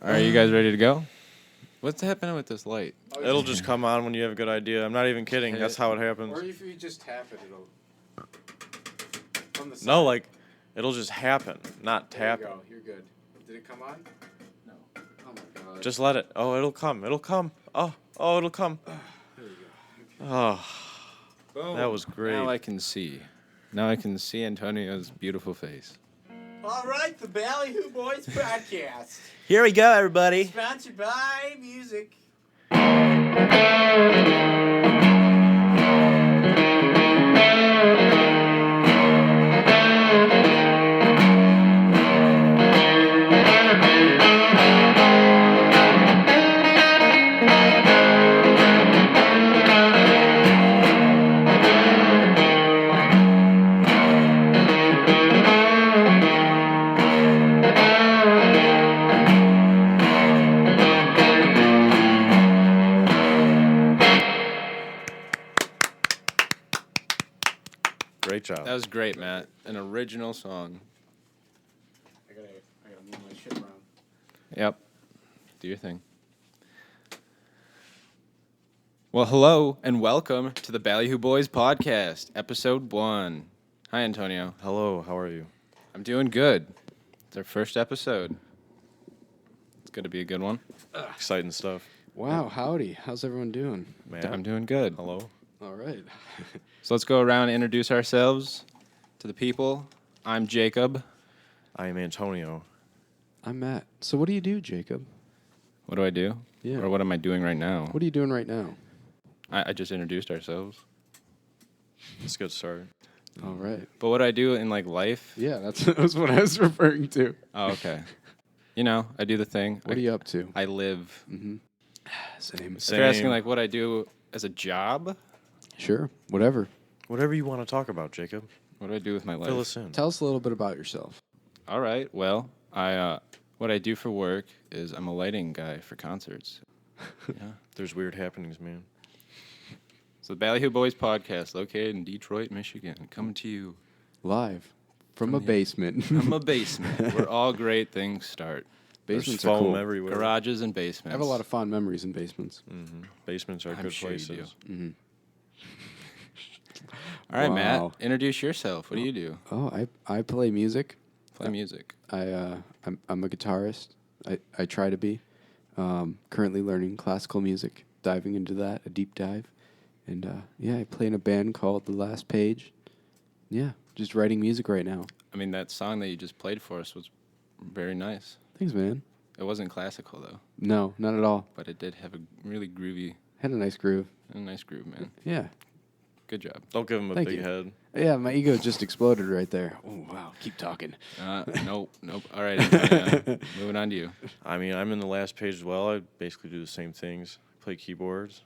Are you guys ready to go? What's happening with this light? It'll just come on when you have a good idea. I'm not even kidding. That's how it happens. Or if you just tap it, it'll... From the side. No, like, it'll just happen, not tap. There you go. You're good. Did it come on? No. Oh my god. Just let it. Oh, it'll come. It'll come. Oh, it'll come. There you go. Okay. Oh, Boom. that was great. Now I can see. Now I can see Antonio's beautiful face. All right, the Ballyhoo Boys Podcast. Here we go, everybody. Sponsored by music. Great job. That was great, Matt. An original song. I gotta move my shit around. Yep. Do your thing. Well, hello and welcome to the Ballyhoo Boys Podcast, Episode 1. Hi, Antonio. Hello, how are you? I'm doing good. It's our first episode. It's going to be a good one. Exciting stuff. Wow, howdy. How's everyone doing? Man. I'm doing good. Hello. All right. So let's go around and introduce ourselves to the people. I'm Jacob. I am Antonio. I'm Matt. So what do you do, Jacob? What do I do? Yeah. Or what am I doing right now? What are you doing right now? I just introduced ourselves. That's a good start. All right. But what do I do in, like, life? Yeah, that's what I was referring to. Oh, okay. You know, I do the thing. What are you up to? I live. Mm-hmm. Same. If you're asking, like, what I do as a job, Sure. Whatever. Whatever you want to talk about, Jacob. what do I do with my life? Fill us in. Tell us a little bit about yourself. All right. Well, what I do for work is I'm a lighting guy for concerts. Yeah. There's weird happenings, man. So the Ballyhoo Boys Podcast, located in Detroit, Michigan, coming to you Live from a the- basement. from a basement where all great things start. Basements There's are foam cool. everywhere. Garages and I basements. have a lot of fond memories in basements. Mm-hmm. Basements are I'm good sure you places. do. Mm-hmm. All right, Wow. Matt, introduce yourself. What do you do? Oh, I play music. Play music. I'm a guitarist. I try to be. Currently learning classical music, diving into that, a deep dive. And yeah, I play in a band called The Last Page. Yeah, just writing music right now. I mean, that song that you just played for us was very nice. Thanks, man. It wasn't classical, though, No, not at all. but it did have a really groovy, Had a nice groove. and a nice groove, man. Yeah. Good job. Don't give him a Thank big you. head. Yeah, my ego just exploded right there. Oh, wow. Keep talking. Nope. All right, Antonio, moving on to you. I mean, I'm in the last page as well. I basically do the same things. Play keyboards,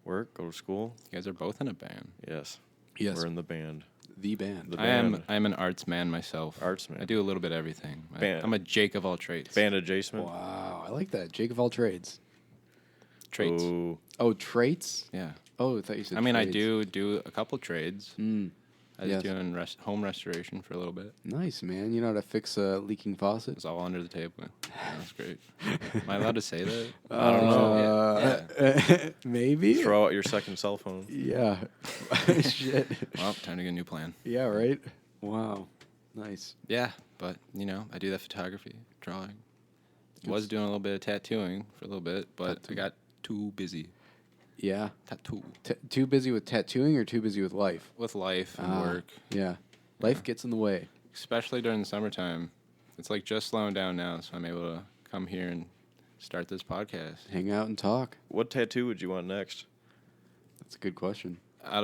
work, go to school. You guys are both in a band. Yes. Yes. We're in the band. The band. The I am band. an arts man myself. Artsman. I do a little bit of everything. Band. I'm a Jake of all trades. Band adjacent. Wow, I like that. Jake of all trades. Traits. Ooh. Oh, traits? Yeah. Oh, I thought you said I mean, trades. I do a couple trades. Mm. I was Yes. doing home restoration for a little bit. Nice, man. You know how to fix a leaking faucet? It's all under the table. Yeah, that's great. Am I allowed to say that? I don't know. Yeah. Maybe? Throw out your second cell phone. Yeah. Shit. Well, time to get a new plan. Yeah, right? Wow. Nice. Yeah, but, you know, I do that photography, drawing. Good Was s- doing a little bit of tattooing for a little bit, but I got too busy. Yeah. Tattoo. Too busy with tattooing or too busy with life? With life and Ah, work. Yeah. Life Yeah. gets in the way. Especially during the summertime. It's like just slowing down now, so I'm able to come here and start this podcast. Hang out and talk. What tattoo would you want next? That's a good question. I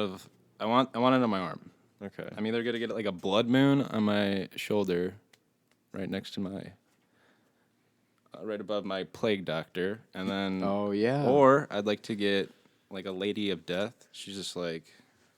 want it on my arm. Okay. I'm either gonna get like a blood moon on my shoulder, right next to my, right above my plague doctor, and then, Oh, yeah. or I'd like to get like a lady of death. She's just like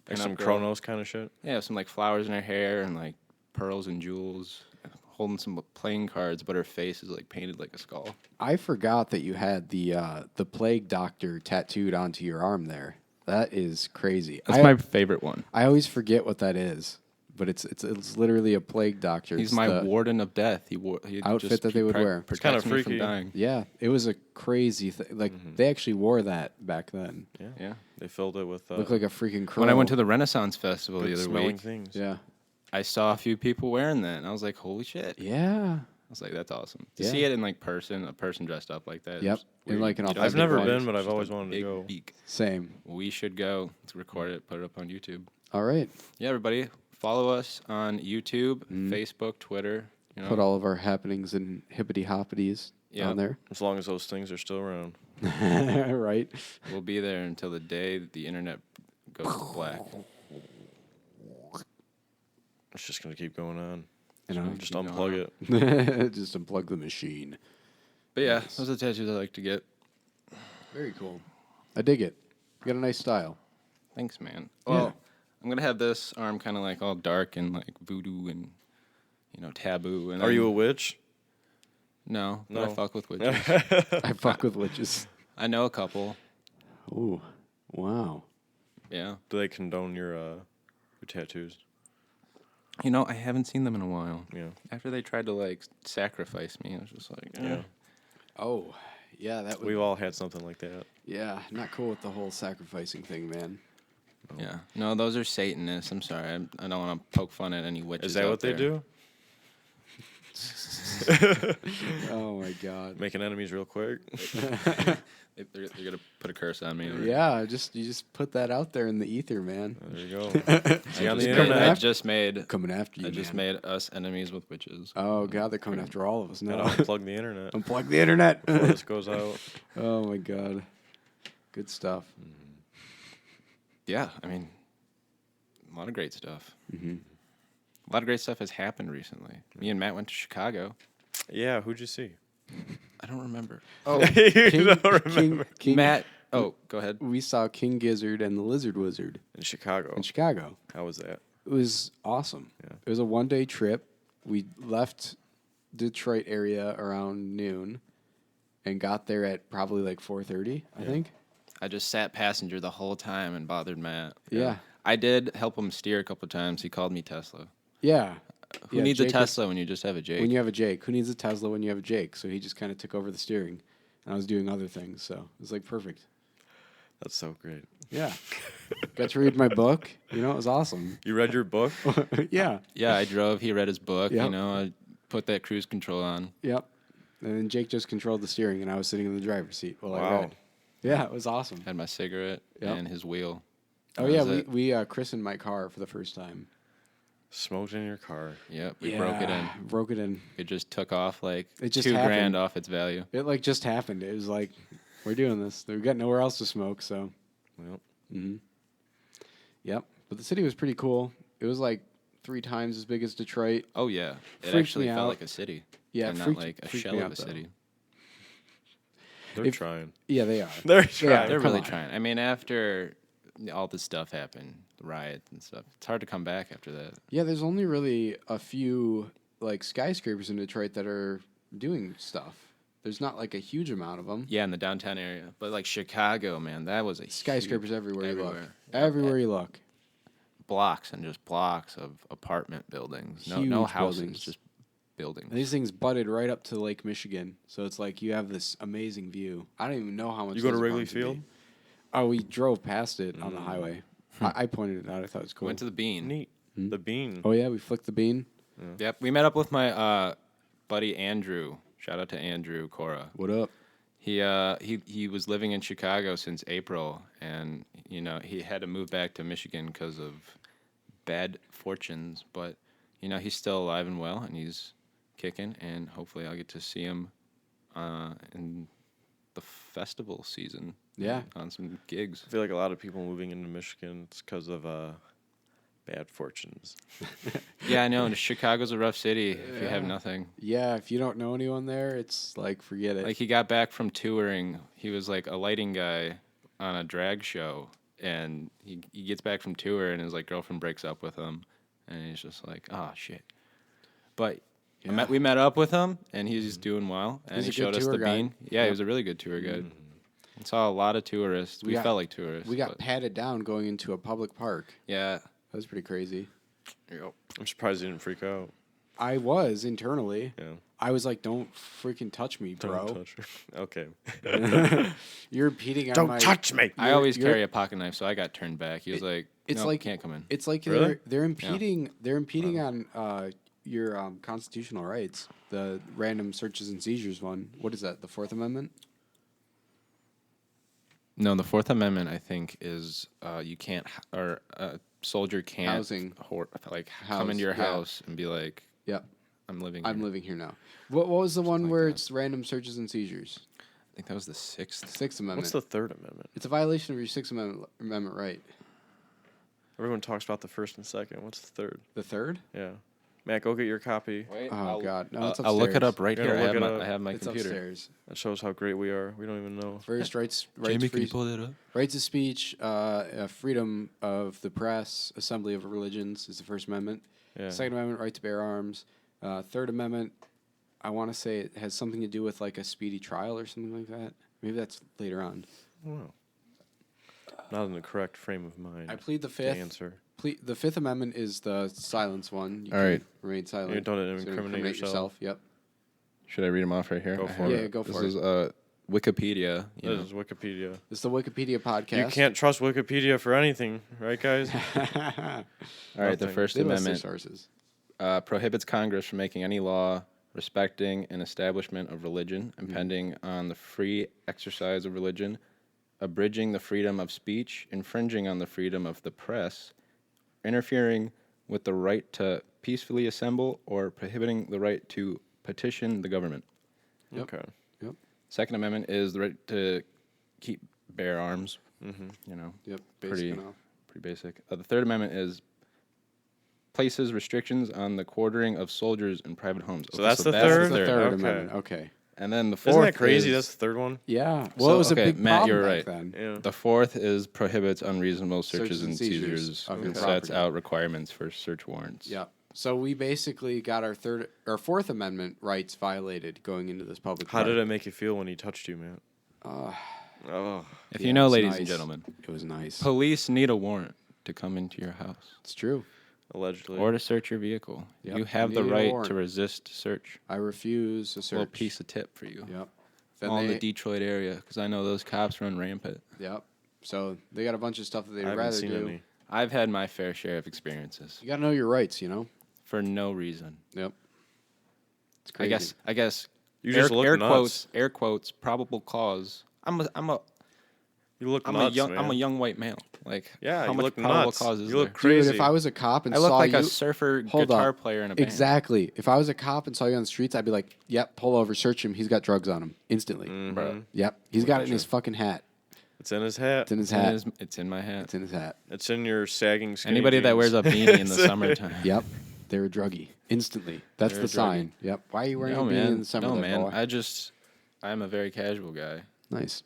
Like pin-up some girl. Kronos kind of shit? Yeah, some like flowers in her hair and like pearls and jewels, holding some playing cards, but her face is like painted like a skull. I forgot that you had the plague doctor tattooed onto your arm there. That is crazy. That's my favorite one. I always forget what that is, but it's literally a plague doctor. He's It's my the warden of death. He outfit just, that they would wear. Protects kinda me from freaky. dying. Yeah, it was a crazy thing. Like they actually wore that back then. Yeah. Yeah. They filled it with Looked like a freaking crow. When I went to the Renaissance Festival the good other smelling week, things. yeah, I saw a few people wearing that, and I was like, "Holy shit!" yeah, I was like, "That's awesome." To Yeah. see it in like person, a person dressed up like that. Yep. is In, weird. like, an You don't authentic I've never voice. been, but It's I've just always a wanted to big go. beak. same. We should go. Let's record it, put it up on YouTube. All right, Yeah, everybody, follow us on YouTube, Facebook, Twitter. You know, put all of our happenings and hippity hoppities Yeah. on there. As long as those things are still around. Right. we'll be there until the day the internet goes black. It's just going to keep going on. You know, Just keep unplug going it. just unplug the machine. But yeah, those are the tattoos I like to get. Very cool. I dig it. You got a nice style. Thanks, man. Yeah. Well, I'm gonna have this arm kind of like all dark and like voodoo and taboo. And Are you a then- witch? No, but I No. fuck with witches. I fuck with witches. I know a couple. Ooh, wow. Yeah. Do they condone your tattoos? I haven't seen them in a while. Yeah. After they tried to like sacrifice me, I was just like, Yeah. Oh, yeah, that would. We've all had something like that. Yeah, not cool with the whole sacrificing thing, man. yeah. No, those are Satanists. I'm sorry. I don't want to poke fun at any witches. Is that out what they there. do? Oh my god. Making enemies real quick? They're gonna put a curse on me. Yeah, you just put that out there in the ether, man. There you go. See I on the just made- internet. I just made. Coming after you, I just man. made us enemies with witches. Oh god, they're coming after all of us Gotta now. unplug the internet Unplug the internet. before this goes out. Oh my god. Good stuff. Yeah, I mean, a lot of great stuff. Mm-hmm. A lot of great stuff has happened recently. Me and Matt went to Chicago. Yeah, who'd you see? I don't remember. Oh, You don't remember. King, Matt. Oh, go ahead. we saw King Gizzard and the Lizard Wizard In Chicago. in Chicago. How was that? It was awesome. Yeah. It was a one-day trip. We left Detroit area around noon and got there at probably like 4:30, I think. I just sat passenger the whole time and bothered Matt. Yeah. I did help him steer a couple times. He called me Tesla. Yeah. Who Yeah, needs Jake a is- Tesla when you just have a Jake? When you have a Jake. Who needs a Tesla when you have a Jake? So he just kind of took over the steering. And I was doing other things, so it was like perfect. That's so great. Yeah. Got to read my book. It was awesome. You read your book? Yeah. Yeah, I drove. He read his book. Yep. I put that cruise control on. Yep. And then Jake just controlled the steering, and I was sitting in the driver's seat while I Wow. read. Yeah, it was awesome. Had my cigarette Yep. and his wheel. Oh That yeah, was it. we christened my car for the first time. Smoked in your car. Yep, we broke it in. Broke it in. It just took off like It just $2,000 happened. off its value. It like just happened. It was like, we're doing this. We got nowhere else to smoke, so. Well, Mm-hmm. Yep. But the city was pretty cool. It was like 3 times as big as Detroit. Oh yeah, it Freaked actually me felt out. like a city. Yeah, and not freaked- like a freaked shell me of out, a though. city. they're If- trying. Yeah, they are. They're Yeah, trying. They're come really on. trying. I mean, after all this stuff happened, the riots and stuff, it's hard to come back after that. Yeah, there's only really a few like skyscrapers in Detroit that are doing stuff. There's not like a huge amount of them. Yeah, in the downtown area, but like Chicago, man, that was a Skyscrapers huge, everywhere you look. everywhere. Everywhere you look. blocks and just blocks of apartment buildings. No Huge houses, buildings. just buildings. And these things butted right up to Lake Michigan, so it's like you have this amazing view. I don't even know how much. You go to those Wrigley apartments would Field? be. Oh, we drove past it on the highway. I pointed it out. I thought it was cool. Went to the Bean. Neat. The bean. Oh yeah, we flicked the bean. Yep, we met up with my buddy Andrew. Shout out to Andrew Cora. What up? He was living in Chicago since April, and he had to move back to Michigan because of bad fortunes. But he's still alive and well, and he's kicking. And hopefully, I'll get to see him in the festival season. Yeah. on some gigs. I feel like a lot of people moving into Michigan, it's because of bad fortunes. Yeah, I know. Chicago's a rough city if you have Yeah. nothing. Yeah, if you don't know anyone there, it's like forget it. Like he got back from touring. He was like a lighting guy on a drag show, and he gets back from tour, and his like girlfriend breaks up with him, and he's just like, oh shit. But Yeah. we met up with him, and he's doing well, and He's he a good showed us tour the guide. Bean. Yeah, he was a really good tour guide. I saw a lot of tourists. We got- felt like tourists. we got but patted down going into a public park. yeah. That was pretty crazy. Yep. I'm surprised he didn't freak out. I was internally. Yeah. I was like, "Don't freaking touch me, bro! Don't touch her. Okay. You're impeding on Don't my." touch me. I always you're- carry a pocket knife, so I got turned back. He was like, It's "Nope, like can't come in." It's like Really? they're impeding. They're impeding on your constitutional rights. The random searches and seizures one. What is that? The Fourth Amendment. No, the Fourth Amendment, I think, is you can't or a soldier can't Housing. come into your yeah. house and be like, Yep. "I'm living here." I'm living here now. What was the one like where that. it's random searches and seizures? I think that was the Sixth. Sixth Amendment. What's the Third Amendment? It's a violation of your Sixth Amendment right. Everyone talks about the first and second. What's the third? The third? Yeah. Matt, go get your copy. Wait, Oh, God. No, it's I'll look it upstairs. up right You're here. gonna I have, look it my, up? I have my It's computer. upstairs. That shows how great we are. We don't even know. First, rights Jamie, can you free, pull that up? rights of speech, freedom of the press, assembly of religions is the First Amendment. Yeah. Second Amendment, right to bear arms. Third Amendment, I want to say it has something to do with like a speedy trial or something like that. Maybe that's later on. Wow. Not in the correct frame of mind. I plead the to fifth. answer. The Fifth Amendment is the silence one. You All can right. remain silent. You don't So incriminate yourself. Yep. Should I read them off right here? Go I for have it. Yeah, go for This it. is Wikipedia. You This know. is Wikipedia. This is the Wikipedia podcast. You can't trust Wikipedia for anything, right, guys? All right, the Nothing. First They list their Amendment sources. prohibits Congress from making any law respecting an establishment of religion, Mm-hmm. impeding on the free exercise of religion, abridging the freedom of speech, infringing on the freedom of the press, interfering with the right to peacefully assemble, or prohibiting the right to petition the government. Yep. Okay. Yep. Second Amendment is the right to keep bear arms. Mm-hmm. You know, Yep. Pretty- Basic enough. pretty basic. The Third Amendment is places restrictions on the quartering of soldiers in private homes. So that's the That's third? the Third Okay. Amendment. Okay. And then the Isn't fourth that crazy? is- That's the third one? Yeah. Well, it was okay, a big Matt, problem you're back right. then. Yeah. The fourth is prohibits unreasonable searches Searches and and seizures seizures of and your sets property. out requirements for search warrants. Yeah. So we basically got our Fourth Amendment rights violated going into this public. How did park. it make you feel when he touched you, man? Oh. If Yeah, you know, it's ladies nice. and gentlemen, It was nice. police need a warrant to come into your house It's true. Allegedly. or to search your vehicle. Yep, You have you the need a right warrant. to resist search. I refuse a A little search. piece of tip for you. Yep. Then All in they, the Detroit area, because I know those cops run rampant. Yep. So they got a bunch of stuff that I they'd haven't rather seen do. any. I've had my fair share of experiences You got to know your rights, you know. for no reason. Yep. It's I crazy. guess. You just look air nuts. quotes, probable cause. I'm a You look nuts, man. I'm a young white male. Like, Yeah, how you much look probable nuts. cause is You look there? crazy. Dude, if I was a cop and I look saw like you, a surfer Hold guitar up. player in a band. Exactly. If I was a cop and saw you on the streets, I'd be like, "Yep, pull over, search him. He's got drugs on him instantly." Bro. Yep, he's got it in his fucking hat. It's in his hat. It's in his It's in hat. it's in my hat. It's in his hat. It's in your sagging skinny Anybody that jeans. wears a beanie in the summertime. Yep, they're a druggie instantly. That's They're the a druggie. sign. Yep. Why are you wearing No, a beanie man. in the summer? No, there, man. boy? I'm a very casual guy. Nice.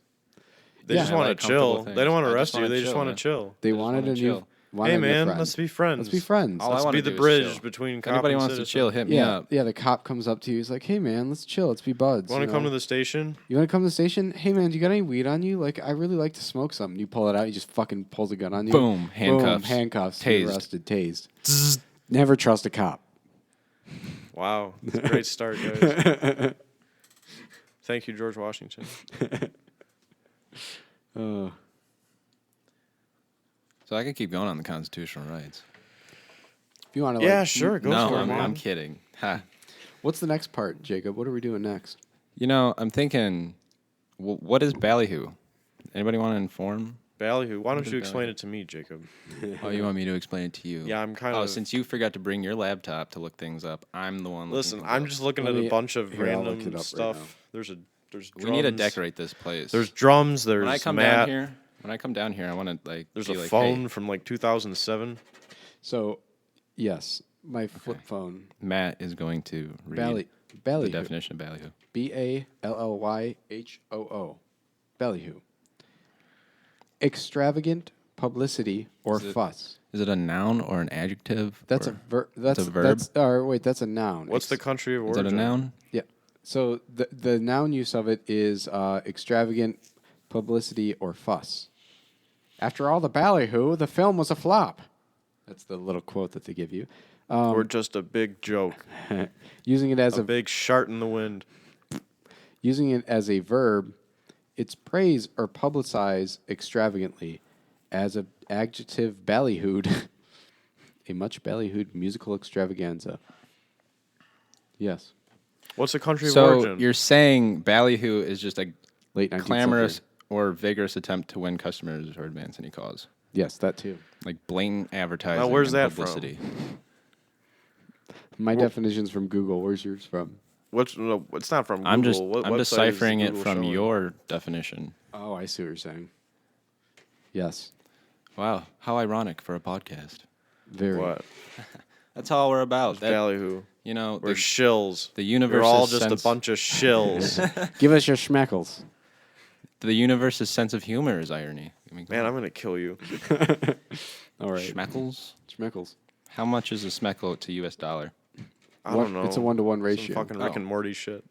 They Yeah. just I want like to chill. comfortable They things. don't want I to just arrest you. wanna They just chill, want to man. chill. They just wanted wanna a new. chill. wanted Hey, a new man, friend. let's be friends. Let's be friends. All I Let's wanna be the do is bridge chill. between If cop anybody and wants to citizen. chill, hit me Yeah, up. yeah. The cop comes up to you. He's like, "Hey, man, let's chill. Let's be buds." Want to you come know? to the station? You want to come to the station? Hey, man, do you got any weed on you? Like, I really like to smoke something. You pull it out. He just fucking pulls a gun on you. Boom, handcuffs. Boom, handcuffs. Tased. You're arrested. Tased. Never trust a cop. Wow. That's a great start, guys. Thank you, George Washington. Uh, So I could keep going on the constitutional rights. if you want to, Yeah, sure, go no, for it, I'm, man. I'm kidding. Ha. What's the next part, Jacob? What are we doing next? You know, I'm thinking, what is Ballyhoo? Anybody want to inform? Ballyhoo. Why don't is you explain Ballyhoo? it to me, Jacob? Oh, you want me to explain it to you? Yeah, I'm kind Oh, of. since you forgot to bring your laptop to look things up, I'm the one. looking Listen, things I'm up. just looking Let at me- a bunch of here, I'll look it random up right stuff. now. There's drums. We need to decorate this place. There's drums. There's when I come mat. down here, I want to like. There's be a like, phone Hey, from like 2007. So, yes, my flip phone. Matt is going to read the Ballyhoo. definition of ballyhoo. Ballyhoo. Ballyhoo. Extravagant publicity or Is it- fuss. Is it a noun or an adjective? That's or, That's a verb? That's, or wait, that's a noun. What's the country of Is origin? it a noun? Yeah. So the noun use of it is extravagant publicity or fuss. After all, the Ballyhoo, the film was a flop. That's the little quote that they give you. Or just a big joke. Using it as A big shart in the wind. using it as a verb, it's praise or publicize extravagantly. As an adjective, ballyhooed, a much ballyhooed musical extravaganza. Yes. What's the country of So origin? you're saying ballyhoo is just a Late 19th clamorous century. or vigorous attempt to win customers or advance any cause, Yes, that too. like blatant advertising. Now, where's and that from? publicity. My definition's from Google. Where's yours from? No, it's not from Google. I'm just What I'm website is deciphering it Google from showing? your definition. Oh, I see what you're saying. Yes. Wow, how ironic for a podcast. Very. What? That's all we're about. That, Ballyhoo. you know, We're the, shills. the universe. You're all is just sense, a bunch of shills. Give us your schmeckles. The universe's sense of humor is irony. I mean, Man, I'm gonna kill you. All right. schmeckles. Schmeckles. How much is a schmeckle to U.S. dollar? I don't know. It's a 1-to-1 Some ratio. fucking Rick Oh. and Morty shit.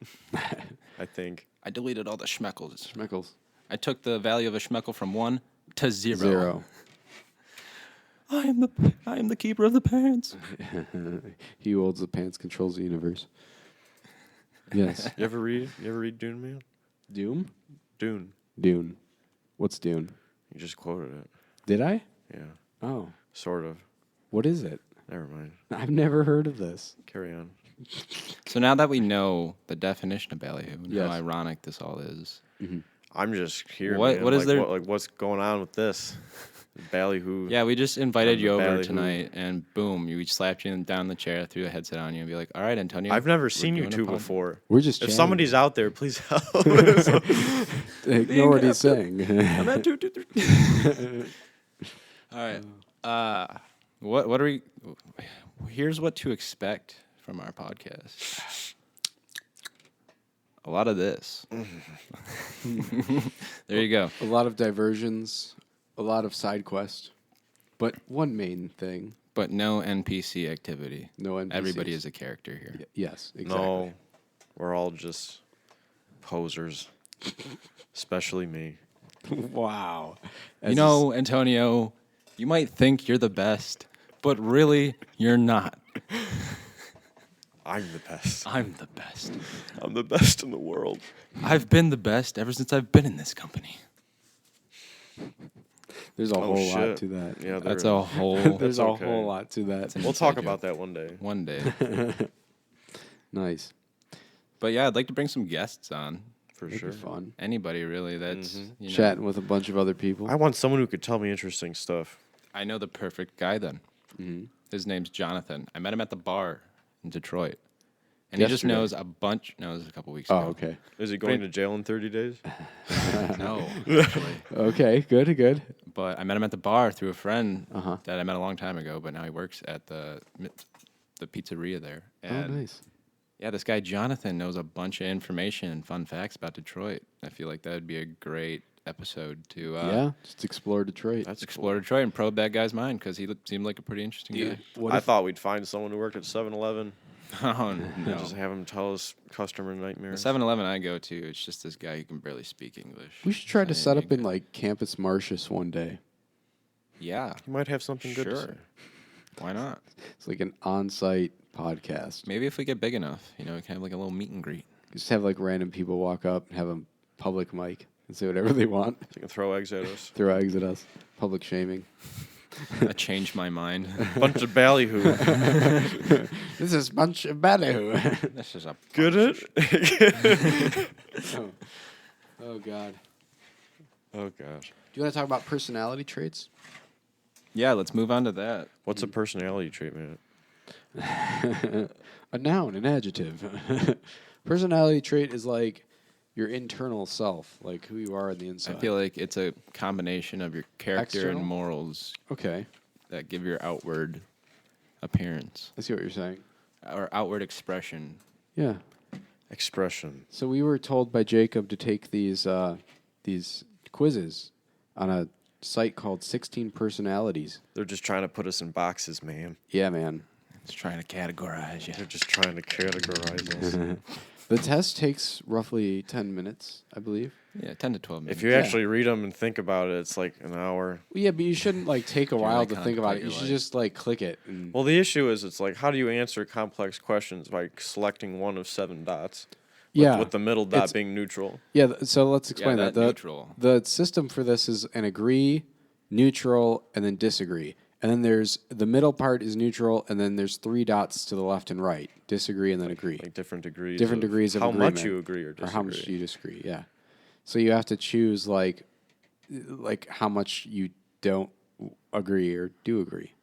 I think. I deleted all the schmeckles. Schmeckles. I took the value of a schmeckle from 1 to 0. 0. I am the keeper of the pants. He who holds the pants controls the universe. Yes. You ever read Dune, man? Doom? Dune. Dune. What's Dune? You just quoted it. Did I? Yeah. Oh. Sort of. What is it? Never mind. I've never heard of this. Carry on. So now that we know the definition of ballyhoo and Yes. how ironic this all is, I'm just here. What- man. what is there- what's going on with this? Ballyhoo. yeah, we just invited I'm you the over ballyhoo. tonight, and boom, we slapped you down the chair, threw a headset on you, and be like, "All right, Antonio." I've never we're seen you doing a two pod." before. We're just If chatting. somebody's out there, please help. Ignore what he's saying. I'm at 2, 2, 3. All right. What are we? Here's what to expect from our podcast. A lot of this. There you go. A lot of diversions, a lot of side quests, but one main thing. But no NPC activity. No NPCs. Everybody is a character here. Yes, exactly. No, we're all just posers. Especially me. Wow. You know, Antonio, you might think you're the best, but really, you're not. I'm the best. I'm the best. I'm the best in the world. I've been the best ever since I've been in this company. There's a Oh, whole lot shit. to that. Yeah, That's there a is. whole There's a okay. whole lot to that. We'll talk about that one day. one day. Nice. But yeah, I'd like to bring some guests on. For It'd sure. be fun. Anybody really that's you know, Chatting with a bunch of other people. I want someone who could tell me interesting stuff. I know the perfect guy then. His name's Jonathan. I met him at the bar in Detroit. And he just Yesterday. knows a bunch. No, it was a couple weeks Oh, ago. okay. Is he going to jail in 30 days? No, actually. Okay, good. But I met him at the bar through a friend Uh-huh. that I met a long time ago, but now he works at the pizzeria there. And Oh, nice. yeah, this guy Jonathan knows a bunch of information and fun facts about Detroit. I feel like that would be a great episode to Yeah, just explore Detroit. That's explore Detroit and probe that guy's mind because he seemed like a pretty interesting guy. What I if- thought we'd find someone who worked at 7-Eleven Oh, and no. just have him tell us customer The nightmares. 7-Eleven I go to, it's just this guy who can barely speak English. we should try to saying set you up in could- like Campus Martius one day. Yeah, He might have something good to Sure. say. why not? It's like an on-site podcast. Maybe if we get big enough, we can have like a little meet and greet. Just have like random people walk up and have a public mic and say whatever they want. They can throw eggs at us. Throw eggs at us. Public shaming. That changed my mind. Bunch of ballyhoo. This is bunch of ballyhoo. This is a Get it? Oh God. Oh, gosh. Do you want to talk about personality traits? Yeah, let's move on to that. What's a personality trait, man? A noun, an adjective. Personality trait is like your internal self, like who you are on the inside. I feel like it's a combination of your character External? and morals Okay, that give your outward appearance I see what you're saying. or outward expression. Yeah. Expression. So we were told by Jacob to take these quizzes on a site called 16 Personalities. They're just trying to put us in boxes, man. Yeah, man. It's trying to categorize you. They're just trying to categorize us. The test takes roughly 10 minutes, I believe. Yeah, 10 to 12 minutes. If you actually read them and think about it, it's like an hour. Well, yeah, but you shouldn't like take a you while really to think about it. contemplate You your should life. just like click it. And Well, the issue is it's like, how do you answer complex questions by selecting one of 7 dots? With the middle dot It's- being neutral. yeah. So let's explain that that. neutral. The system for this is an agree, neutral, and then disagree. And then there's the middle part is neutral, and then there's 3 dots to the left and right, disagree and then agree. Like different degrees. Different degrees of how agreement. much you agree or Or disagree. how much you disagree, yeah. So you have to choose like how much you don't agree or do agree.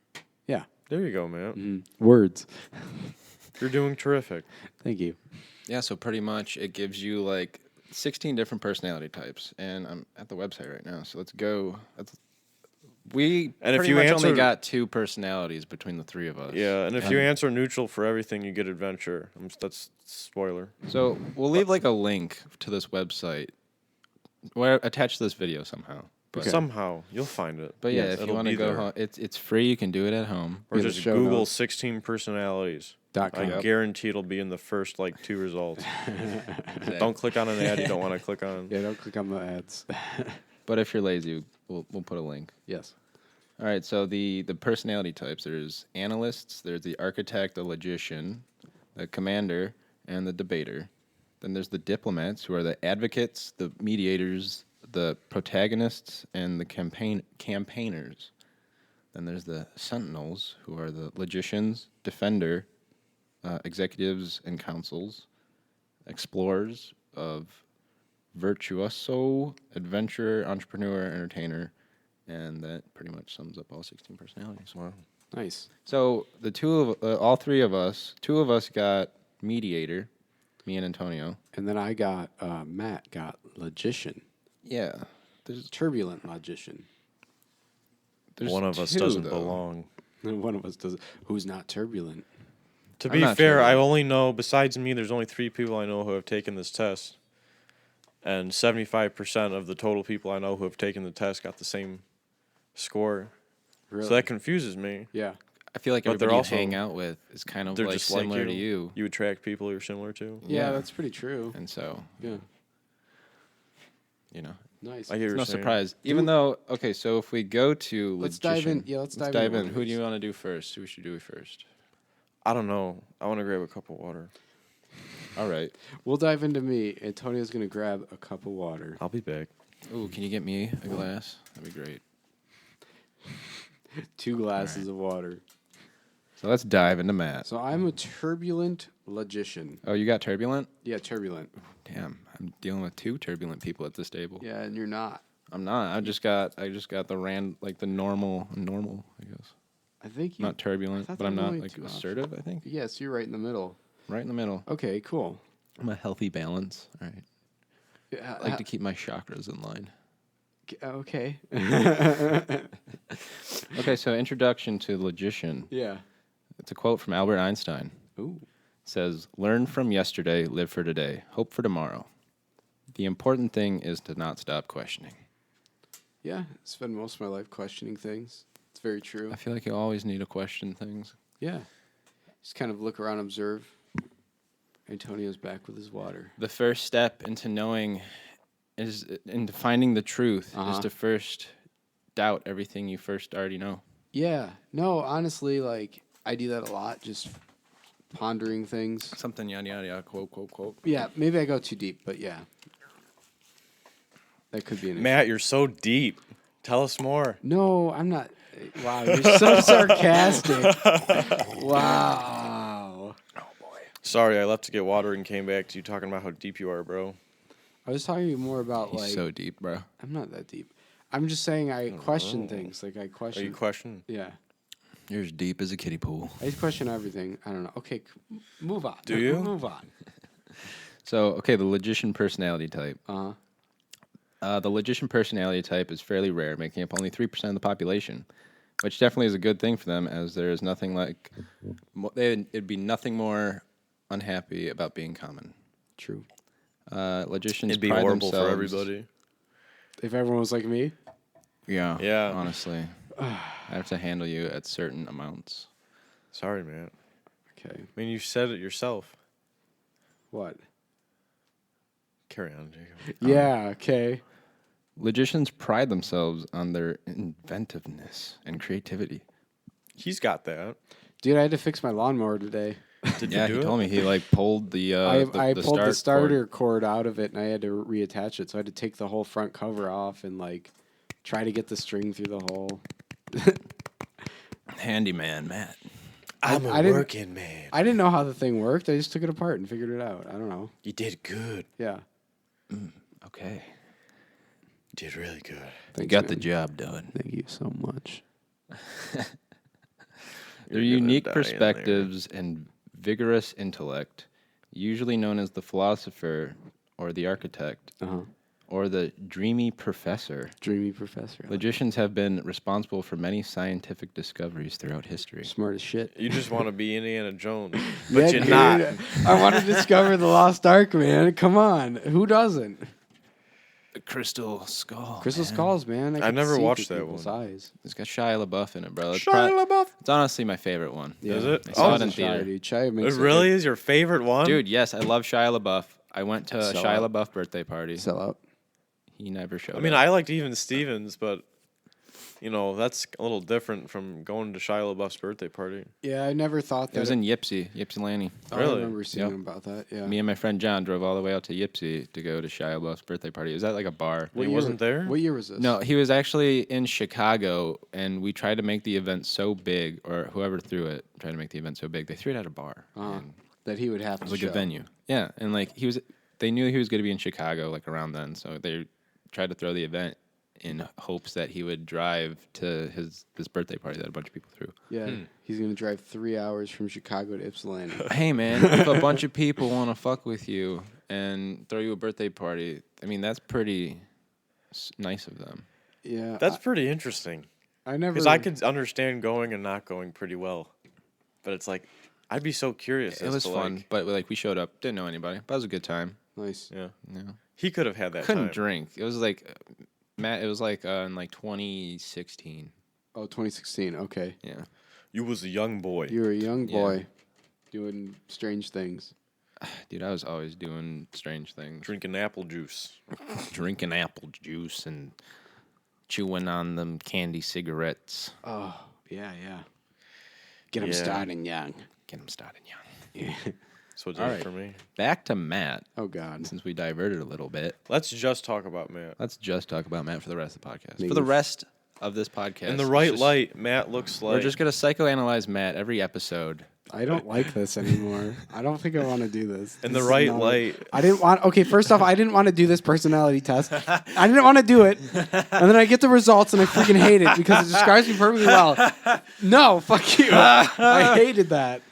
Yeah. There you go, man. Words. You're doing terrific. Thank you. Yeah, so pretty much it gives you like 16 different personality types, and I'm at the website right now. So let's go. We And if pretty you much answer- only got 2 personalities between the 3 of us. Yeah, and if you answer neutral for everything, you get adventure. That's spoiler. So we'll leave like a link to this website, where attach this video somehow. But, Somehow you'll find it. but yeah, Yes, if you it'll want to be go there. home, it's free. You can do it at home. Or In the just show Google notes. 16 personalities. .com. I guarantee it'll be in the first 2 results. Don't click on an ad you don't want to click on. Yeah, don't click on the ads. But if you're lazy, we'll put a link. Yes. All right, so the personality types, there's analysts, there's the architect, the logician, the commander, and the debater. Then there's the diplomats, who are the advocates, the mediators, the protagonists, and the campaigners. Then there's the sentinels, who are the logicians, defender, executives and councils, explorers of virtuoso, adventurer, entrepreneur, entertainer, and that pretty much sums up all 16 personalities. Wow. Nice. So all 3 of us, 2 of us got mediator, me and Antonio. And then I got Matt got logician, Yeah, there's turbulent logician. One of us 2, doesn't though. belong. And one of us does. Who's not turbulent? To I'm be not fair, sure. I only know, besides me, there's only 3 people I know who have taken this test. And 75% of the total people I know who have taken the test got the same score. Really? So that confuses me. Yeah. I feel like But they're everybody you also- hang out with is kind of They're like just similar like to you, You attract people you're similar to. Yeah, Yeah. that's pretty true. and so Yeah. you know, Nice. I hear it's what no you're saying. surprise. Even though, okay, so if we go to Let's dive in. logician- Yeah, let's dive dive into in. one Who of do you these. want to do first? Who should do first? I don't know. I want to grab a cup of water. All right. We'll dive into me. Antonio's going to grab a cup of water. I'll be back. Ooh, can you get me a glass? That'd be great. 2 glasses of water. So let's dive into Matt. So I'm a turbulent logician. Oh, you got turbulent? Yeah, turbulent. Damn, I'm dealing with 2 turbulent people at this table. Yeah, and you're not. I'm not. I just got the normal, I guess. I think you. Not turbulent, thought but I'm there were not only like 2 assertive, I think. Yes, you're right in the middle. Right in the middle. Okay, cool. I'm a healthy balance. All right. Yeah, I like to keep my chakras in line. okay. Okay, so introduction to logician. Yeah. It's a quote from Albert Einstein. Ooh. It says, "Learn from yesterday, live for today, hope for tomorrow. The important thing is to not stop questioning." Yeah, I spend most of my life questioning things. It's very true. I feel like you always need to question things. Yeah. Just kind of look around, observe. Antonio's back with his water. The first step into finding the truth is Uh-huh. to first doubt everything you first already know. Yeah. No, honestly, like, I do that a lot, just pondering things. Something yada yada yada, quote, quote, quote. Yeah, maybe I go too deep, but yeah. That could be an issue. Matt, you're so deep. Tell us more. No, I'm not. Wow, you're so sarcastic. Wow. Sorry, I left to get water and came back to you talking about how deep you are, bro. I was talking more about, He's like, so deep, bro. I'm not that deep. I'm just saying I question things. Like, I Are question. you questioning? Yeah. You're as deep as a kiddie pool. I just question everything. I don't know. Okay, move on. Do you? Move on. So, okay, the logician personality type. Uh-huh. The logician personality type is fairly rare, making up only 3% of the population, which definitely is a good thing for them, as there is nothing like it'd be nothing more unhappy about being common. True. Logicians It'd be pride horrible for themselves- everybody. If everyone was like me, Yeah, Yeah. Honestly, I have to handle you at certain amounts. Sorry, man. okay. I mean, you said it yourself. What? Carry on, Jacob. Yeah. Okay. Logicians pride themselves on their inventiveness and creativity. He's got that. Dude, I had to fix my lawnmower today. Did Yeah, you do he it? told me he like pulled the I pulled the starter cord. cord out of it and I had to reattach it. So I had to take the whole front cover off and like try to get the string through the hole. Handyman, Matt. I'm I a didn't- working man. I didn't know how the thing worked. I just took it apart and figured it out. I don't know. You did good. Yeah. Okay. You did really good. You Thanks, got the man. job done. Thank you so much. Their You're gonna unique die in there. perspectives and vigorous intellect, usually known as the philosopher or the architect Uh-huh. or the dreamy professor. Dreamy professor. Logicians have been responsible for many scientific discoveries throughout history. Smart as shit. You just want to be Indiana Jones, Yeah, but you're dude, not. I want to discover the lost ark, man. Come on. Who doesn't? The Crystal Skull. Crystal man. Skulls, man. I I've can never see watched through that people's one. eyes. It's got Shia LaBeouf in it, bro. LaBeouf. It's honestly my favorite one. Is it? I saw Oh, it in Shia, theater. dude. Shia It makes really is your favorite one, Dude, yes, I love Shia LaBeouf. I went to a Sell Shia out. LaBeouf birthday party. Sell out. He never showed I mean, up. I liked Even Stevens, but that's a little different from going to Shia LaBeouf's birthday party. Yeah, I never thought that. It was in Ypsilanti. I Really? remember seeing Yep. about that. Yeah. Me and my friend John drove all the way out to Ypsi to go to Shia LaBeouf's birthday party. It was at like a bar. He wasn't there? What year was this? No, he was actually in Chicago, and we tried to make the event so big, or whoever threw it tried to make the event so big. They threw it at a bar. And That he would have it to was like show. a venue. Yeah, and like they knew he was going to be in Chicago like around then, so they tried to throw the event in hopes that he would drive to this birthday party that a bunch of people threw. Yeah. He's going to drive 3 hours from Chicago to Ypsilanti. Hey man, if a bunch of people want to fuck with you and throw you a birthday party, I mean that's pretty nice of them. Yeah. That's pretty interesting. I never. Because I could understand going and not going pretty well. But it's like, I'd be so curious. It as was to, fun, like, but like we showed up, didn't know anybody, but it was a good time. Nice. yeah. Yeah. He could have had that Couldn't time. drink. It was like Matt. It was like in like 2016. Oh, 2016. Okay. Yeah. You was a young boy. You were a young Yeah. boy doing strange things. Dude, I was always doing strange things. Drinking apple juice. Drinking apple juice and chewing on them candy cigarettes. Oh, yeah, yeah. Get him Yeah. starting young. Get them started young. Yeah. That's what it All did right. for me. Back to Matt. Oh, God. Since we diverted a little bit, Let's just talk about Matt. let's just talk about Matt for the rest of the podcast. Maybe For the f- rest of this podcast. In the it's right just- light, Matt looks like... We're just going to psychoanalyze Matt every episode. I don't like this anymore. I don't think I want to do this. In This the is right not- light. I didn't want. Okay, first off, I didn't want to do this personality test. I didn't want to do it, and then I get the results and I freaking hate it because it describes me perfectly well. No, fuck you. I hated that.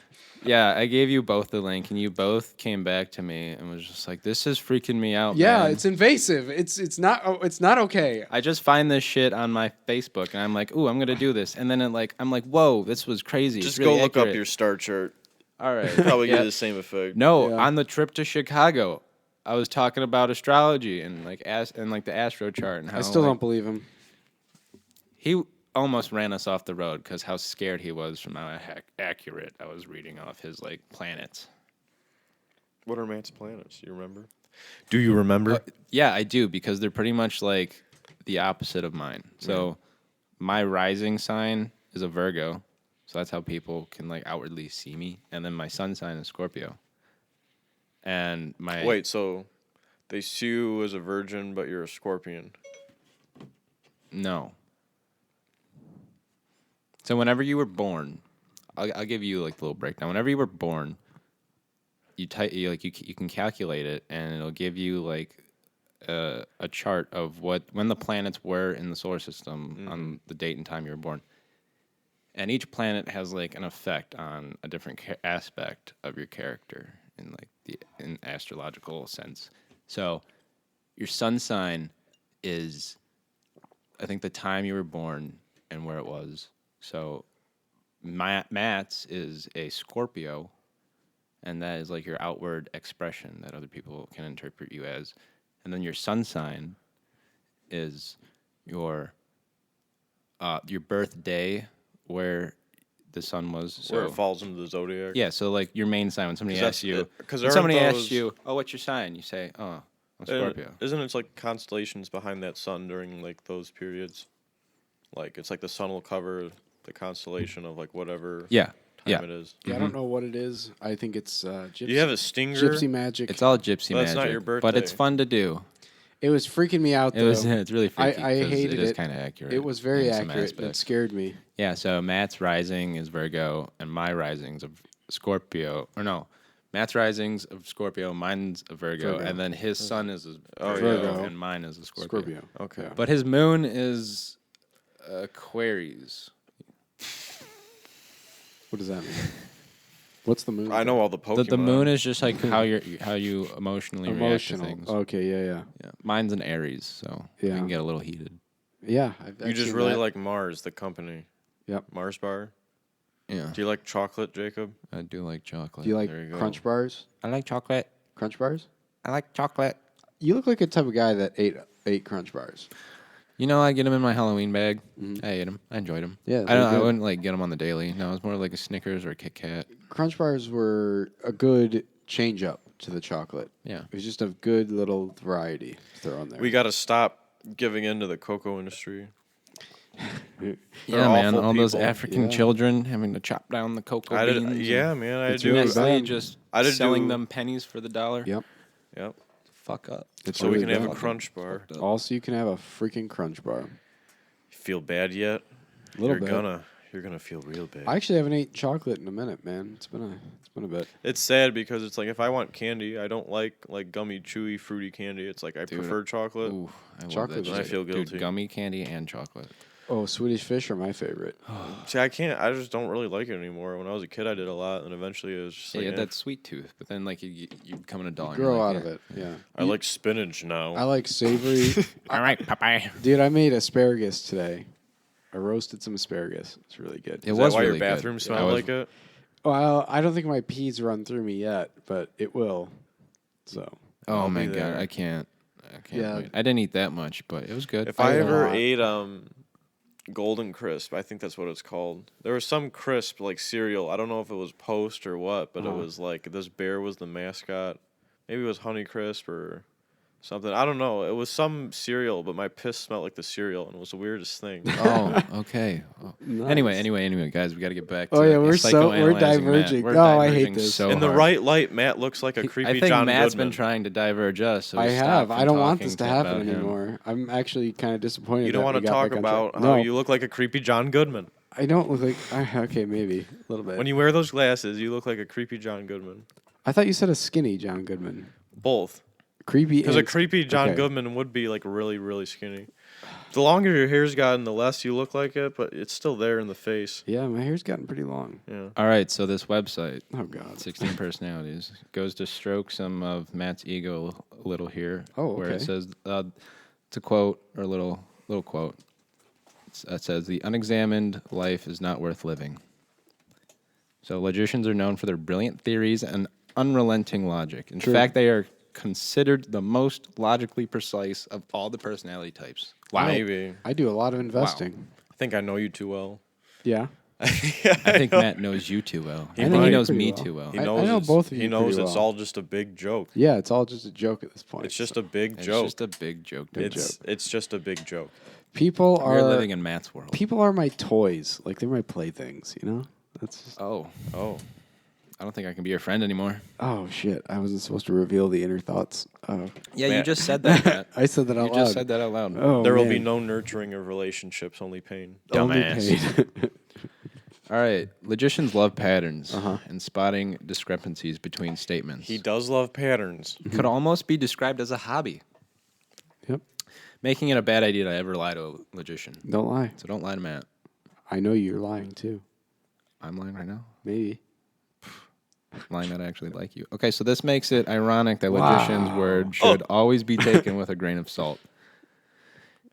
Yeah, I gave you both the link, and you both came back to me and was just like, "This is freaking me out." Yeah, man. it's invasive. It's not. Oh, it's not okay. I just find this shit on my Facebook, and I'm like, "Ooh, I'm gonna do this," and then I'm like, "Whoa, this was crazy." Just It's really go look up accurate. your star chart. All right, Probably yeah. get the same effect. No, Yeah. on the trip to Chicago, I was talking about astrology and like the astro chart and how I still like, don't believe him. He almost ran us off the road because how scared he was from how accurate I was reading off his like planets. What are Matt's planets? You remember? Do you remember? Yeah, I do because they're pretty much like the opposite of mine. So my rising sign is a Virgo, so that's how people can like outwardly see me. And then my sun sign is Scorpio. And my Wait, so they see you as a virgin, but you're a scorpion. No. So whenever you were born, I'll give you like the little breakdown. Whenever you were born, you can calculate it, and it'll give you like a chart of when the planets were in the solar system on the date and time you were born. And each planet has like an effect on a different aspect of your character in like in astrological sense. So your sun sign is, I think, the time you were born and where it was. So Matt's is a Scorpio, and that is like your outward expression that other people can interpret you as. And then your sun sign is your birthday, where the sun was. So Where it falls into the zodiac. yeah, so like your main sign when somebody 'Cause asks you, that's it. 'Cause when aren't somebody asks those- you, "Oh, what's your sign?" You say, "Oh, I'm Scorpio. Isn't it like constellations behind that sun during like those periods? Like it's like the sun will cover the constellation of like whatever Yeah. time it is. Yeah, I don't know what it is. I think it's gypsy. You have a stinger. Gypsy magic. It's all gypsy Well, that's magic. not your But it's birthday. fun to do. It was freaking me out, It though. was. It's really freaky. I 'cause hated it. Is it. kind of accurate. It was very in some accurate. It aspects. scared me. Yeah. So Matt's rising is Virgo, and my rising's of Scorpio. Or no, Matt's rising's of Scorpio. Mine's a Virgo, Virgo. and then his sun is a Oh, Virgo, yeah. and mine is a Scorpio. Scorpio. Okay. Yeah. But his moon is Aquarius. What does that mean? What's the moon? I know all the Pokemon. The moon is just like how you emotionally Emotional. react to things. Okay, yeah. Yeah. Mine's an Aries, so Yeah. I can get a little heated. Yeah. You just really like Mars, the company. Yep. Mars bar. Yeah. Do you like chocolate, Jacob? I do like chocolate. Do you like There you go. Crunch Bars? I like chocolate. Crunch Bars? I like chocolate. You look like a type of guy that ate Crunch Bars. You know, I get them in my Halloween bag. Mhm. I ate them. I enjoyed them. Yeah, I don't. they're I good. wouldn't like get them on the daily. No, it's more like a Snickers or a Kit Kat. Crunch Bars were a good change up to the chocolate. Yeah. It was just a good little variety to throw on there. We got to stop giving in to the cocoa industry. They're Yeah, man. awful All those people. African Yeah. children having to chop down the cocoa I beans. did, yeah, man, I It's do. really Nestle bad. just I did selling do- them pennies for the dollar. Yep. Yep. Fuck up. It's So we really can have a bad. crunch bar. Fucked up. Also, you can have a freaking Crunch Bar. Feel bad yet? A little You're bit. You're gonna feel real bad. I actually haven't ate chocolate in a minute, man. It's been a bit. It's sad because it's like if I want candy, I don't like gummy, chewy, fruity candy. It's like I Dude, prefer chocolate. Ooh, I love Chocolate that is I shit. feel Dude, guilty. gummy candy and chocolate. Oh, Swedish Fish are my favorite. See, I can't. I just don't really like it anymore. When I was a kid, I did a lot, and eventually it was just Yeah, like you had eh. that sweet tooth, but then like you become an adult. and Grow you're out like, of it. Yeah. I like spinach now. I like savory. All right, Popeye. Dude, I made asparagus today. I roasted some asparagus. It's really good. It Is was that why really your bathroom good. smelled I was- like it? Well, I don't think my peas run through me yet, but it will. So Oh I'll my be god, there. I can't. Yeah. Wait. I didn't eat that much, but it was good. If I I ate a ever lot. ate Golden Crisp, I think that's what it's called. There was some crisp like cereal. I don't know if it was Post or what, but it Uh-huh. was like this bear was the mascot. Maybe it was Honey Crisp or something. I don't know. It was some cereal, but my piss smelled like the cereal, and it was the weirdest thing. Oh, okay. Oh. Nice. Anyway, guys, we got to get back to Oh, yeah, we're psychoanalyzing diverging. Matt. We're Oh, I hate diverging this. So In the hard. right light, Matt looks like a creepy I think John Matt's Goodman. been trying to diverge us. So I stop have. from I don't want talking this to happen about him. anymore. I'm actually kind of disappointed. You don't that want we to got talk back on about track. how No, you look like a creepy John Goodman. I don't look like. Okay, maybe a little bit. When you wear those glasses, you look like a creepy John Goodman. I thought you said a skinny John Goodman. Both. Creepy. Because a and- creepy John okay. Goodman would be like really, really skinny. The longer your hair's gotten, the less you look like it, but it's still there in the face. Yeah, my hair's gotten pretty long. Yeah. All right, so this website, Oh God. 16 Personalities, goes to stroke some of Matt's ego a little here. Oh, Where it okay. says, it's a quote, or a little quote. It says, "The unexamined life is not worth living." So logicians are known for their brilliant theories and unrelenting logic. In True. fact, they are considered the most logically precise of all the personality types. Wow. Maybe. I do a lot of investing. I think I know you too well. Yeah. I think Matt knows you too well. He I think might. he knows Pretty me well. too well. He I knows know it's- both of He you knows pretty it's well. all just a big joke. Yeah, it's all just a joke at this point. It's just a big It's joke. just a big joke. Dude. It's just a big joke. People We're are living in Matt's world. people are my toys. Like they're my playthings. You know. That's just, Oh, Oh. I don't think I can be your friend anymore. oh shit! I wasn't supposed to reveal the inner thoughts. Oh, Yeah, Matt- you just said that, Matt. I said that out You loud. just said that out loud. Oh, There will be man. no nurturing of relationships, only pain. Only Dumbass. paid. All right. Logicians love patterns Uh-huh. and spotting discrepancies between statements. He does love patterns. Could almost be described as a hobby, Yep. making it a bad idea to ever lie to a logician. Don't lie. So don't lie to Matt. I know you're lying too. I'm lying right now. Maybe. Lying that I actually like you. Okay, so this makes it ironic that Wow. logicians' word should always be taken with a grain of salt.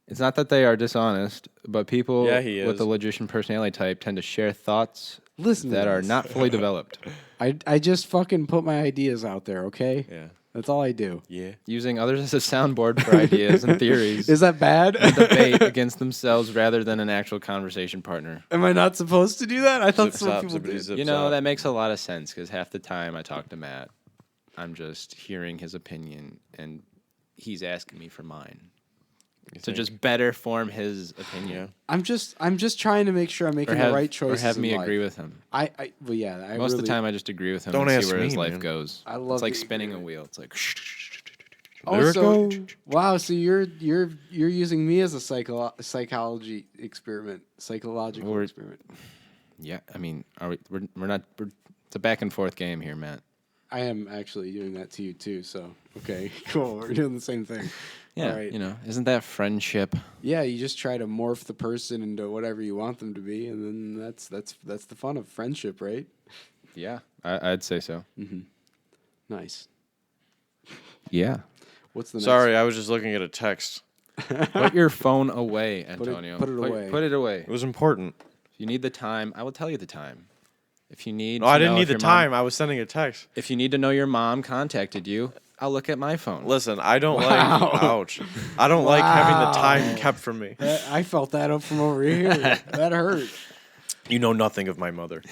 It's not that they are dishonest, but people Yeah, he with is. the logician personality type tend to share thoughts Listen to that are this. not fully developed. I just fucking put my ideas out there. Okay. Yeah. That's all I do. Yeah. Using others as a soundboard for ideas and theories. Is that bad? Debate against themselves rather than an actual conversation partner. Am I not supposed to do that? I thought Zip some zop, people zippity did. zip You know, zop. that makes a lot of sense because half the time I talk to Matt, I'm just hearing his opinion and he's asking me for mine. To just better form his opinion. I'm just trying to make sure I'm making the right choices. Or have in me life. agree with him. Well, yeah. Most of the time, I just agree with him Don't and see ask where his me, life man. goes. I love it's like the spinning a agreement. wheel. It's like. Also, wow. So you're using me as a psychological experiment. Yeah, I mean, we're not. It's a back and forth game here, Matt. I am actually doing that to you too. So okay, cool. We're doing the same thing. Yeah, All right. Isn't that friendship? Yeah, you just try to morph the person into whatever you want them to be, and then that's the fun of friendship, right? Yeah, I'd say so. Nice. Yeah. What's the next? Sorry, I was just looking at a text. Put your phone away, Antonio. put it away. Put it away. It was important. If you need the time, I will tell you the time. If you need, No, I didn't know need if the your time. Mom, I was sending a text. if you need to know your mom contacted you, I'll look at my phone. Listen, I don't Wow. like. Ouch! I don't like having the Wow. time kept from me. I felt that up from over here. That hurt. You know nothing of my mother.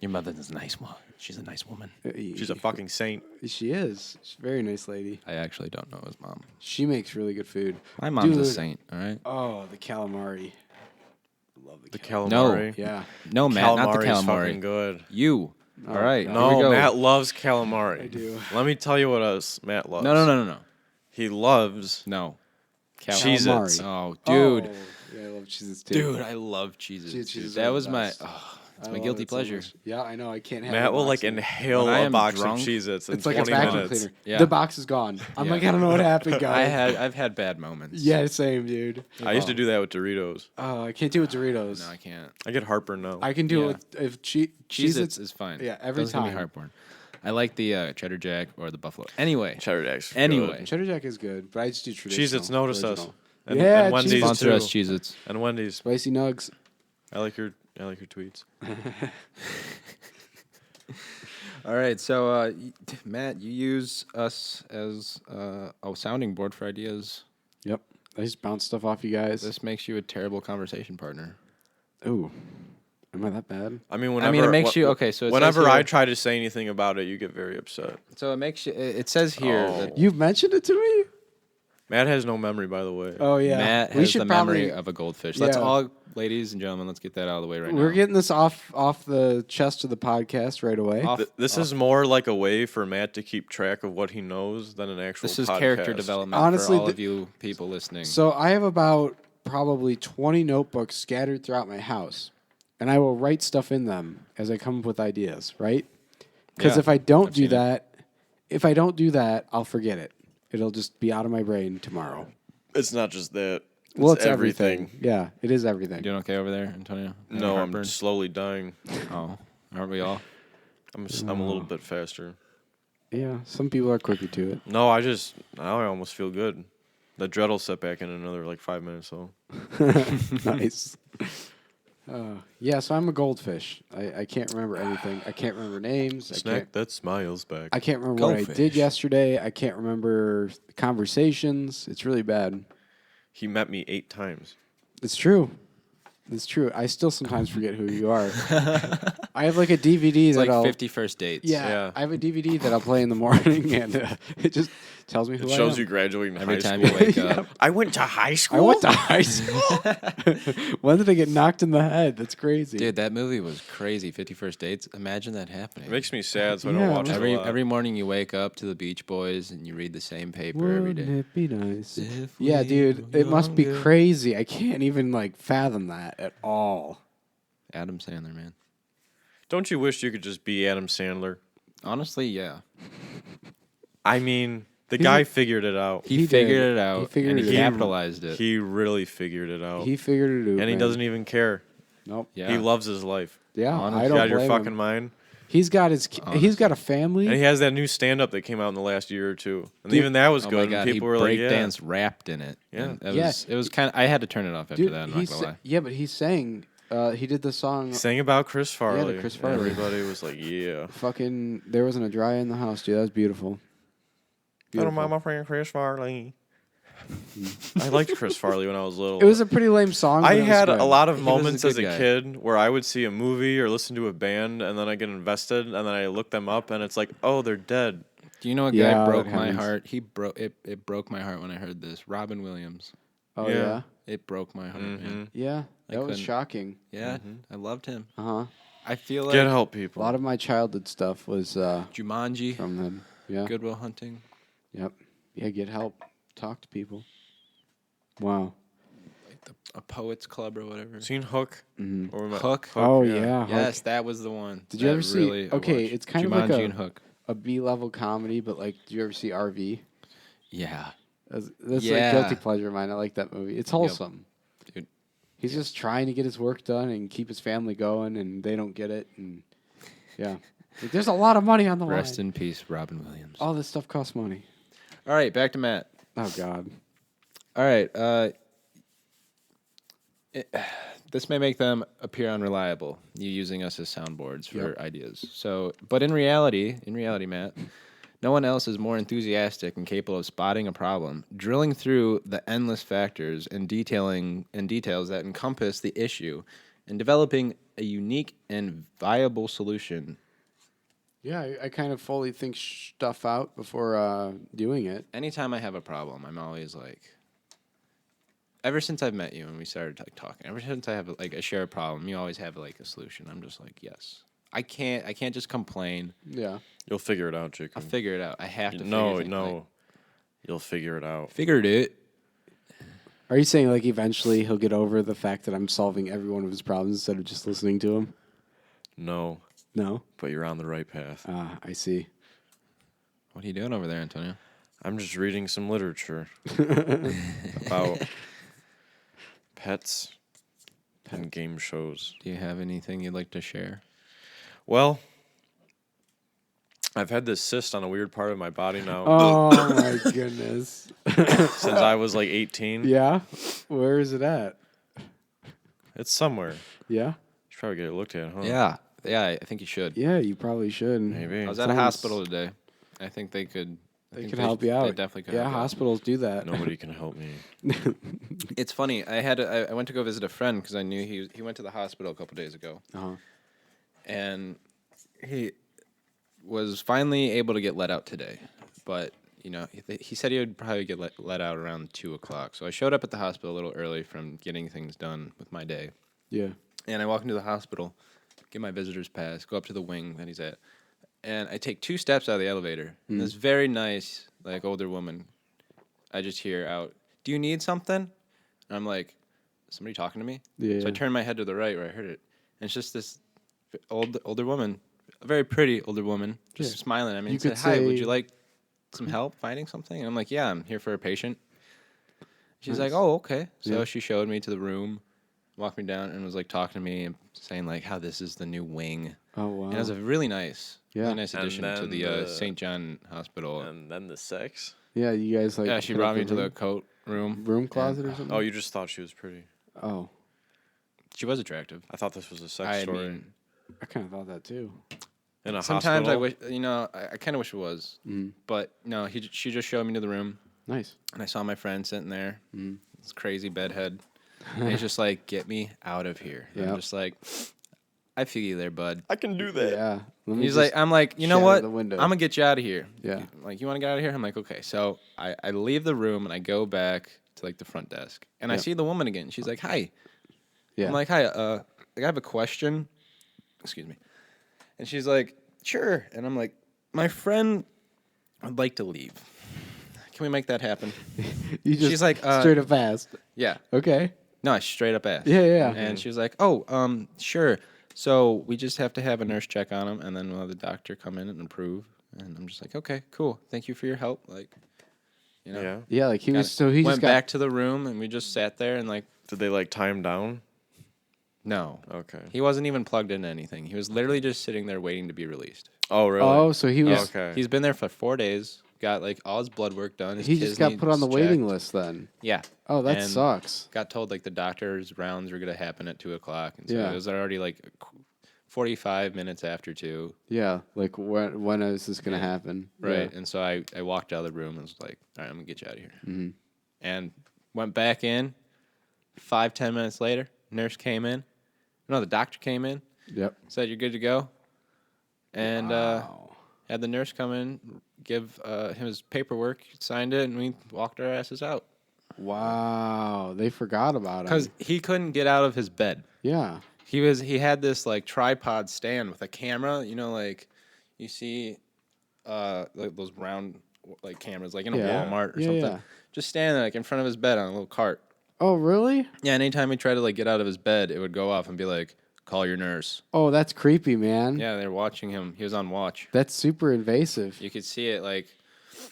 Your mother's a nice one. She's a nice woman. She's a fucking saint. She is. She's a very nice lady. I actually don't know his mom. She makes really good food. My mom's a Dude. saint. All right. Oh, the calamari. Love The calamari. calamari. Yeah. No, Matt, not the Calamari is calamari. fucking good. You. All right. no. here we No, go. Matt loves calamari. I do. Let me tell you what else Matt loves. No. He loves No. Cheez-Its. Oh, dude. Oh, yeah, I love Cheez-Its too. Dude, I love Cheez-Its. Cheez-Its dude. are That the was my. best. Oh, it's I my love guilty it so pleasure. much. Yeah, I know. I can't have Matt a will box like of it. inhale When I a am box drunk, of Cheez-Its in It's like 20 a vacuum minutes. cleaner. Yeah. The box is gone. I'm Yeah. like, I don't know what happened, guys. I've had bad moments. Yeah, same, dude. I used to do that with Doritos. Oh, I can't do it with Doritos. No, I can't. I get heartburn now. I can do Yeah. it with if Cheez-Its. Cheez-Its is fine. Yeah, every Doesn't give me time. heartburn. I like the cheddar jack or the buffalo. Anyway, Cheddar Jack's good. Anyway. Cheddar Jack is good, but I just do traditional. Cheez-Its, notice us. original. And, Yeah, and Wendy's Cheez-Its. sponsor too. us, Cheez-Its. And Wendy's. Spicy nugs. I like your tweets. All right, so Matt, you use us as a sounding board for ideas. Yep. I just bounce stuff off you guys. This makes you a terrible conversation partner. Ooh. Am I that bad? I mean, whenever it makes you okay. So it whenever says here, I try to say anything about it, you get very upset. so it makes you. It says here Oh. that You've mentioned it to me? Matt has no memory, by the way. Oh, yeah. Matt we has should the probably, memory of a goldfish. Let's Yeah. all, ladies and gentlemen, let's get that out of the way right now. We're getting this off the chest of the podcast right away. Off- This is more like a way for Matt to keep track of what he knows than an actual This is podcast. character development Honestly, for all of you people listening. So I have about probably 20 notebooks scattered throughout my house, and I will write stuff in them as I come up with ideas, right? Because Yeah, if I don't I've do seen it. that, I'll forget it. It'll just be out of my brain tomorrow. It's not just that. Well, it's everything. Yeah, it is everything. You doing okay over there, Antonio? Any No, I'm heartburn? slowly dying. Oh, aren't we all? I'm a little bit faster. Yeah, some people are quicker to it. No, now I almost feel good. The dread will set back in another like 5 minutes. So Nice. Yeah, so I'm a goldfish. I can't remember anything. I can't remember names. snack that smiles back. I can't remember what I did Goldfish. yesterday. I can't remember conversations. It's really bad. He met me 8 times. It's true. It's true. I still sometimes forget who you are. I have like a DVD It's that like I'll 50 first dates. Yeah, I have a DVD that I'll play in the morning, and it just tells me who It I shows am. you graduating Every high time school. you wake Yeah. up. I went to high school. I went to high school. When did I get knocked in the head? That's crazy. Dude, that movie was crazy. 50 First Dates. Imagine that happening. It makes me sad, so I Yeah, don't watch it a lot. Every morning you wake up to the Beach Boys and you read the same paper every Wouldn't day. it be nice? If Yeah, we dude, were it must be younger. crazy. I can't even like fathom that at all. Adam Sandler, man. Don't you wish you could just be Adam Sandler? Honestly, yeah. I mean, the He- guy figured it out. He He figured did. it out He figured and he it out. capitalized it. He really figured it out. He figured it out, and he man. doesn't even care. Nope. yeah. He loves his life. Yeah, Honestly. I You don't got your blame fucking him. mind. He's got he's got a family. And he has that new stand-up that came out in the last year or two. And Dude. even that was Oh good. my and god, people he were like, yeah. breakdance rapped in it. Yeah. And it Yeah. was kind of I had to turn it off after Dude, that, I'm not gonna lie. yeah, but he sang. He did the song. Sang about Chris Farley. Chris Farley. Everybody was like, yeah. Fucking, there wasn't a dry eye in the house, dude. That was beautiful. I don't Beautiful. mind my friend Chris Farley. I liked Chris Farley when I was little. It was a pretty lame song. but I it was had good. a lot of He was a moments good as a guy. kid where I would see a movie or listen to a band and then I get invested and then I look them up and it's like, oh, they're dead. Do you know a guy Yeah, broke that my happens. heart? It broke my heart when I heard this. Robin Williams. Oh Yeah. yeah, It broke my heart, man. yeah. I That was couldn't- shocking. Yeah, I loved him. Uh huh. I feel like Get help, A people. lot of my childhood stuff was Jumanji, from him. Yeah. Goodwill Hunting. Yep. Yeah. Get help. Talk to people. Wow. A Poets Club or whatever. Seen Hook? Mm-hmm. Or Hook? Oh yeah. Hook. Yes, that was the one. Did you that ever see- really I okay, watched. it's kind of Jumanji like a- and Hook. A B-level comedy, but like, do you ever see RV? Yeah. That's Yeah. like guilty pleasure of mine. I like that movie. It's wholesome. Dude. He's just trying to get his work done and keep his family going, and they don't get it. And yeah, like, there's a lot of money on the Rest line. in peace, Robin Williams. All this stuff costs money. All right, back to Matt. Oh God. All right. This may make them appear unreliable, you using us as soundboards for Yep. ideas. So, but in reality, Matt, no one else is more enthusiastic and capable of spotting a problem, drilling through the endless factors and details that encompass the issue, and developing a unique and viable solution. Yeah, I kind of fully think stuff out before doing it. Anytime I have a problem, I'm always like, ever since I've met you and we started like talking, ever since I have like a shared problem, you always have like a solution. I'm just like, yes. I can't just complain. Yeah. You'll figure it out, Jacob. I'll figure it out. I have to. No, figure things, no. like, You'll figure it out. figured it. Are you saying like eventually he'll get over the fact that I'm solving every one of his problems instead of just listening to him? No, No. but you're on the right path. I see. What are you doing over there, Antonio? I'm just reading some literature about pets and game shows. Do you have anything you'd like to share? Well, I've had this cyst on a weird part of my body now Oh my goodness. since I was like 18. Yeah. Where is it at? It's somewhere. Yeah. Should probably get it looked at, huh? Yeah, I think you should. Yeah, you probably should. Maybe. I was at a Sounds- hospital today. I think they could. I They think could help you out. They definitely could. Yeah, help you out. hospitals do that. Nobody can help me. It's funny. I went to go visit a friend because I knew he went to the hospital a couple days ago, Uh-huh. and he was finally able to get let out today. But you know, he said he would probably get let out around 2:00. So I showed up at the hospital a little early from getting things done with my day, Yeah. and I walk into the hospital, get my visitor's pass, go up to the wing that he's at, and I take 2 steps out of the elevator. And this very nice, like, older woman, I just hear out, "Do you need something?" And I'm like, "Somebody talking to me?" Yeah. So I turn my head to the right where I heard it, and it's just this older woman, a very pretty older woman, just Yeah. smiling at me You and said, could "Hi, would say- you like some help finding something?" And I'm like, "Yeah, I'm here for a patient." She's Nice. like, "Oh, okay." So Yeah. she showed me to the room, walked me down, and was like talking to me and saying like how this is the new wing. Oh wow. And it was a really nice Yeah. nice And addition to then the the- St. John Hospital. And then the sex. Yeah, you guys like. Yeah, she hit brought up me into the room- coat room. room closet or something. Oh, you just thought she was pretty. Oh, She was attractive. I thought this was a sex I story. mean, I kind of thought that too. In a sometimes I hospital. wish, I kind of wish it was, but no. She just showed me to the room, Nice. and I saw my friend sitting there, this crazy bedhead, and he's just like, "Get me out of here." And I'm Yep. just like, "I feel you there, bud." I can do that. Yeah. Let me He's just like, I'm like, you know shatter what? the window." I'm gonna get you out of here. Yeah. Like, you want to get out of here? I'm like, okay. So I leave the room and I go back to like the front desk, and I Yep. see the woman again. She's like, "Hi." Yeah. I'm like, "Hi. I have a question." Excuse me. And she's like, "Sure." And I'm like, "My friend would like to leave. Can we make that happen?" you just she's like, straight up asked. Yeah. Okay. No, I straight up asked. Yeah, yeah. And she was like, "Oh, sure. So we just have to have a nurse check on him, and then we'll have the doctor come in and approve." And I'm just like, "Okay, cool. Thank you for your help." Like, you know. Yeah. Yeah, like he Got was. it. So he went just got. back to the room, and we just sat there and like, Did they like tie him down? no, Okay. he wasn't even plugged into anything. He was literally just sitting there waiting to be released. Oh, really? Oh, so he was. Okay. He's been there for 4 days. Got like all his blood work done. His He just got kidneys put on the waiting checked. list then. Yeah. Oh, that And sucks. Got told like the doctor's rounds were gonna happen at 2:00, and so Yeah. it was already like 45 minutes after 2. Yeah, like when is this gonna happen? Right. Yeah. And so I walked out of the room and was like, all right, I'm going to get you out of here. Mhm. And went back in. 5-10 minutes later, nurse came in. No, the doctor came in, Yep. said, "You're good to go." And Wow. had the nurse come in, give him his paperwork, signed it, and we walked our asses out. Wow, they forgot about him. Because he couldn't get out of his bed. Yeah. He had this like tripod stand with a camera, like you see like those round like cameras like in a Walmart or something. Yeah. Just standing like in front of his bed on a little cart. Oh, really? Yeah, anytime he tried to like get out of his bed, it would go off and be like, "Call your nurse." Oh, that's creepy, man. Yeah, they're watching him. He was on watch. That's super invasive. You could see it like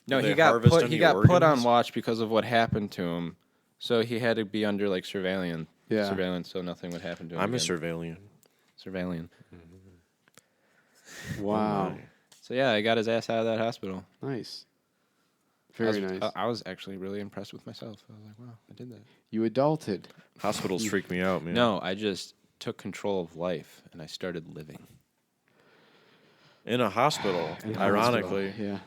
no, Did he they got harvest put any he got put on organs? watch because of what happened to him. So he had to be under like surveillance. Yeah. Surveillance so nothing would happen to him. I'm a again. surveillant. Surveillance. Wow. So yeah, I got his ass out of that hospital. Nice. Very nice. I was actually really impressed with myself. I was like, wow, I did that. You adulted. Hospitals freak me out, man. No, I just took control of life and I started living. In a hospital, In a ironically. hospital,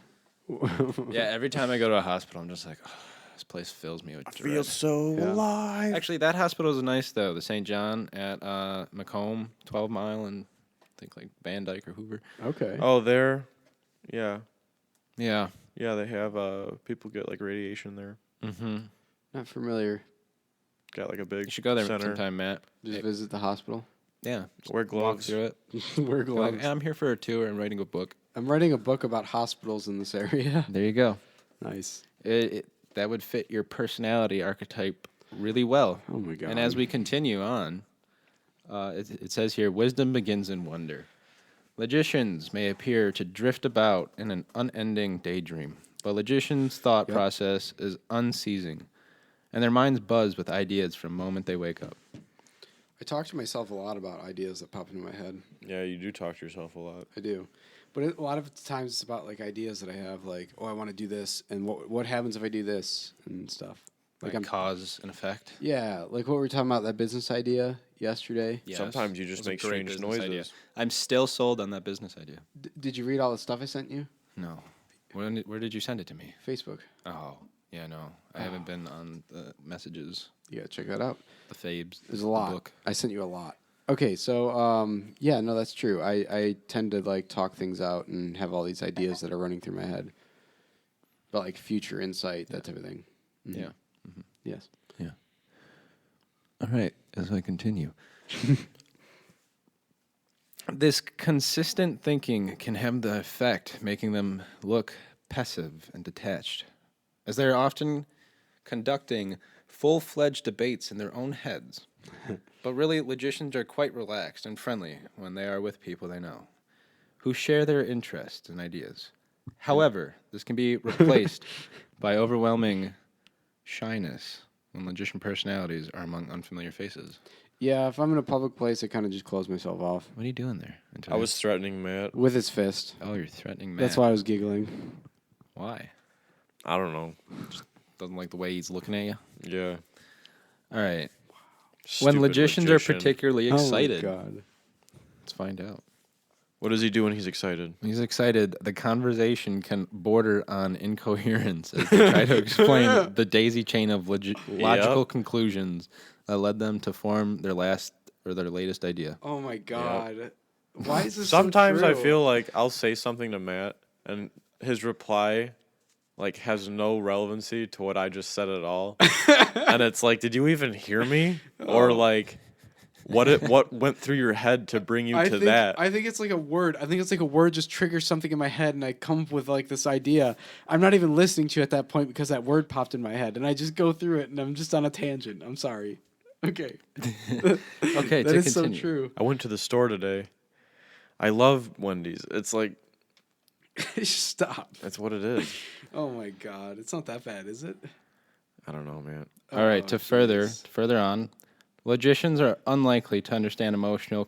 Yeah. Yeah, every time I go to a hospital, I'm just like, oh, this place fills me with dread. so Yeah. alive. Actually, that hospital is nice though. The St. John at Macomb, 12 Mile, and I think like Van Dyke or Hoover. Okay. Oh, there. Yeah. Yeah. Yeah, they have people get like radiation there. Mm-hmm. Not familiar. Got like a big You should go there center. sometime, Matt. Just visit the hospital. Yeah. Wear Walk gloves. through it. Wear Be like, gloves. "Yeah, I'm here for a tour and writing a book. I'm writing a book about hospitals in this area. There you go. Nice. That would fit your personality archetype really well. Oh my god. And as we continue on, it says here, wisdom begins in wonder. Logicians may appear to drift about in an unending daydream, but logicians' thought process is unceasing, and their minds buzz with ideas from the moment they wake up. I talk to myself a lot about ideas that pop into my head. Yeah, you do talk to yourself a lot. I do. But a lot of times it's about like ideas that I have, like, oh, I want to do this, and what happens if I do this and stuff. Like cause and effect. Yeah, like what we were talking about, that business idea yesterday. Yes. Sometimes you just It was a make great strange business idea. noises. I'm still sold on that business idea. Did you read all the stuff I sent you? No. Where did you send it to me? Facebook. Oh, yeah, no. I haven't been on the messages, You gotta check that out. the Fabes. There's the a lot. book. I sent you a lot. Okay, so yeah, no, that's true. I tend to like talk things out and have all these ideas that are running through my head, but like future insight, that type of thing. Mhm. Yeah. Yes. Yeah. All right, as I continue. This consistent thinking can have the effect making them look passive and detached, as they are often conducting full-fledged debates in their own heads. But really, logicians are quite relaxed and friendly when they are with people they know, who share their interests and ideas. However, this can be replaced by overwhelming shyness when logician personalities are among unfamiliar faces. Yeah, if I'm in a public place, I kind of just close myself off What are you doing there? I was threatening Matt. with his fist. Oh, you're threatening Matt. That's why I was giggling. Why? I don't know. Doesn't like the way he's looking at you? Yeah. All right. Stupid When logicians logician. are particularly excited, Oh my god. let's find out. What does he do when he's excited? When he's excited, the conversation can border on incoherence as they try to explain the daisy chain of logical conclusions that led them to form their latest idea. Oh my god. Why is this Sometimes so I true? feel like I'll say something to Matt and his reply like has no relevancy to what I just said at all. And it's like, did you even hear me? Or like what went through your head to bring you to that? I think it's like a word. I think it's like a word just triggers something in my head, and I come up with like this idea. I'm not even listening to you at that point because that word popped in my head, and I just go through it, and I'm just on a tangent. I'm sorry. Okay. Okay, That to is so continue. true. I went to the store today. I love Wendy's. It's like Stop. that's what it is. Oh my god. It's not that bad, is it? I don't know, man. All right, Oh, to jeez. further on, logicians are unlikely to understand emotional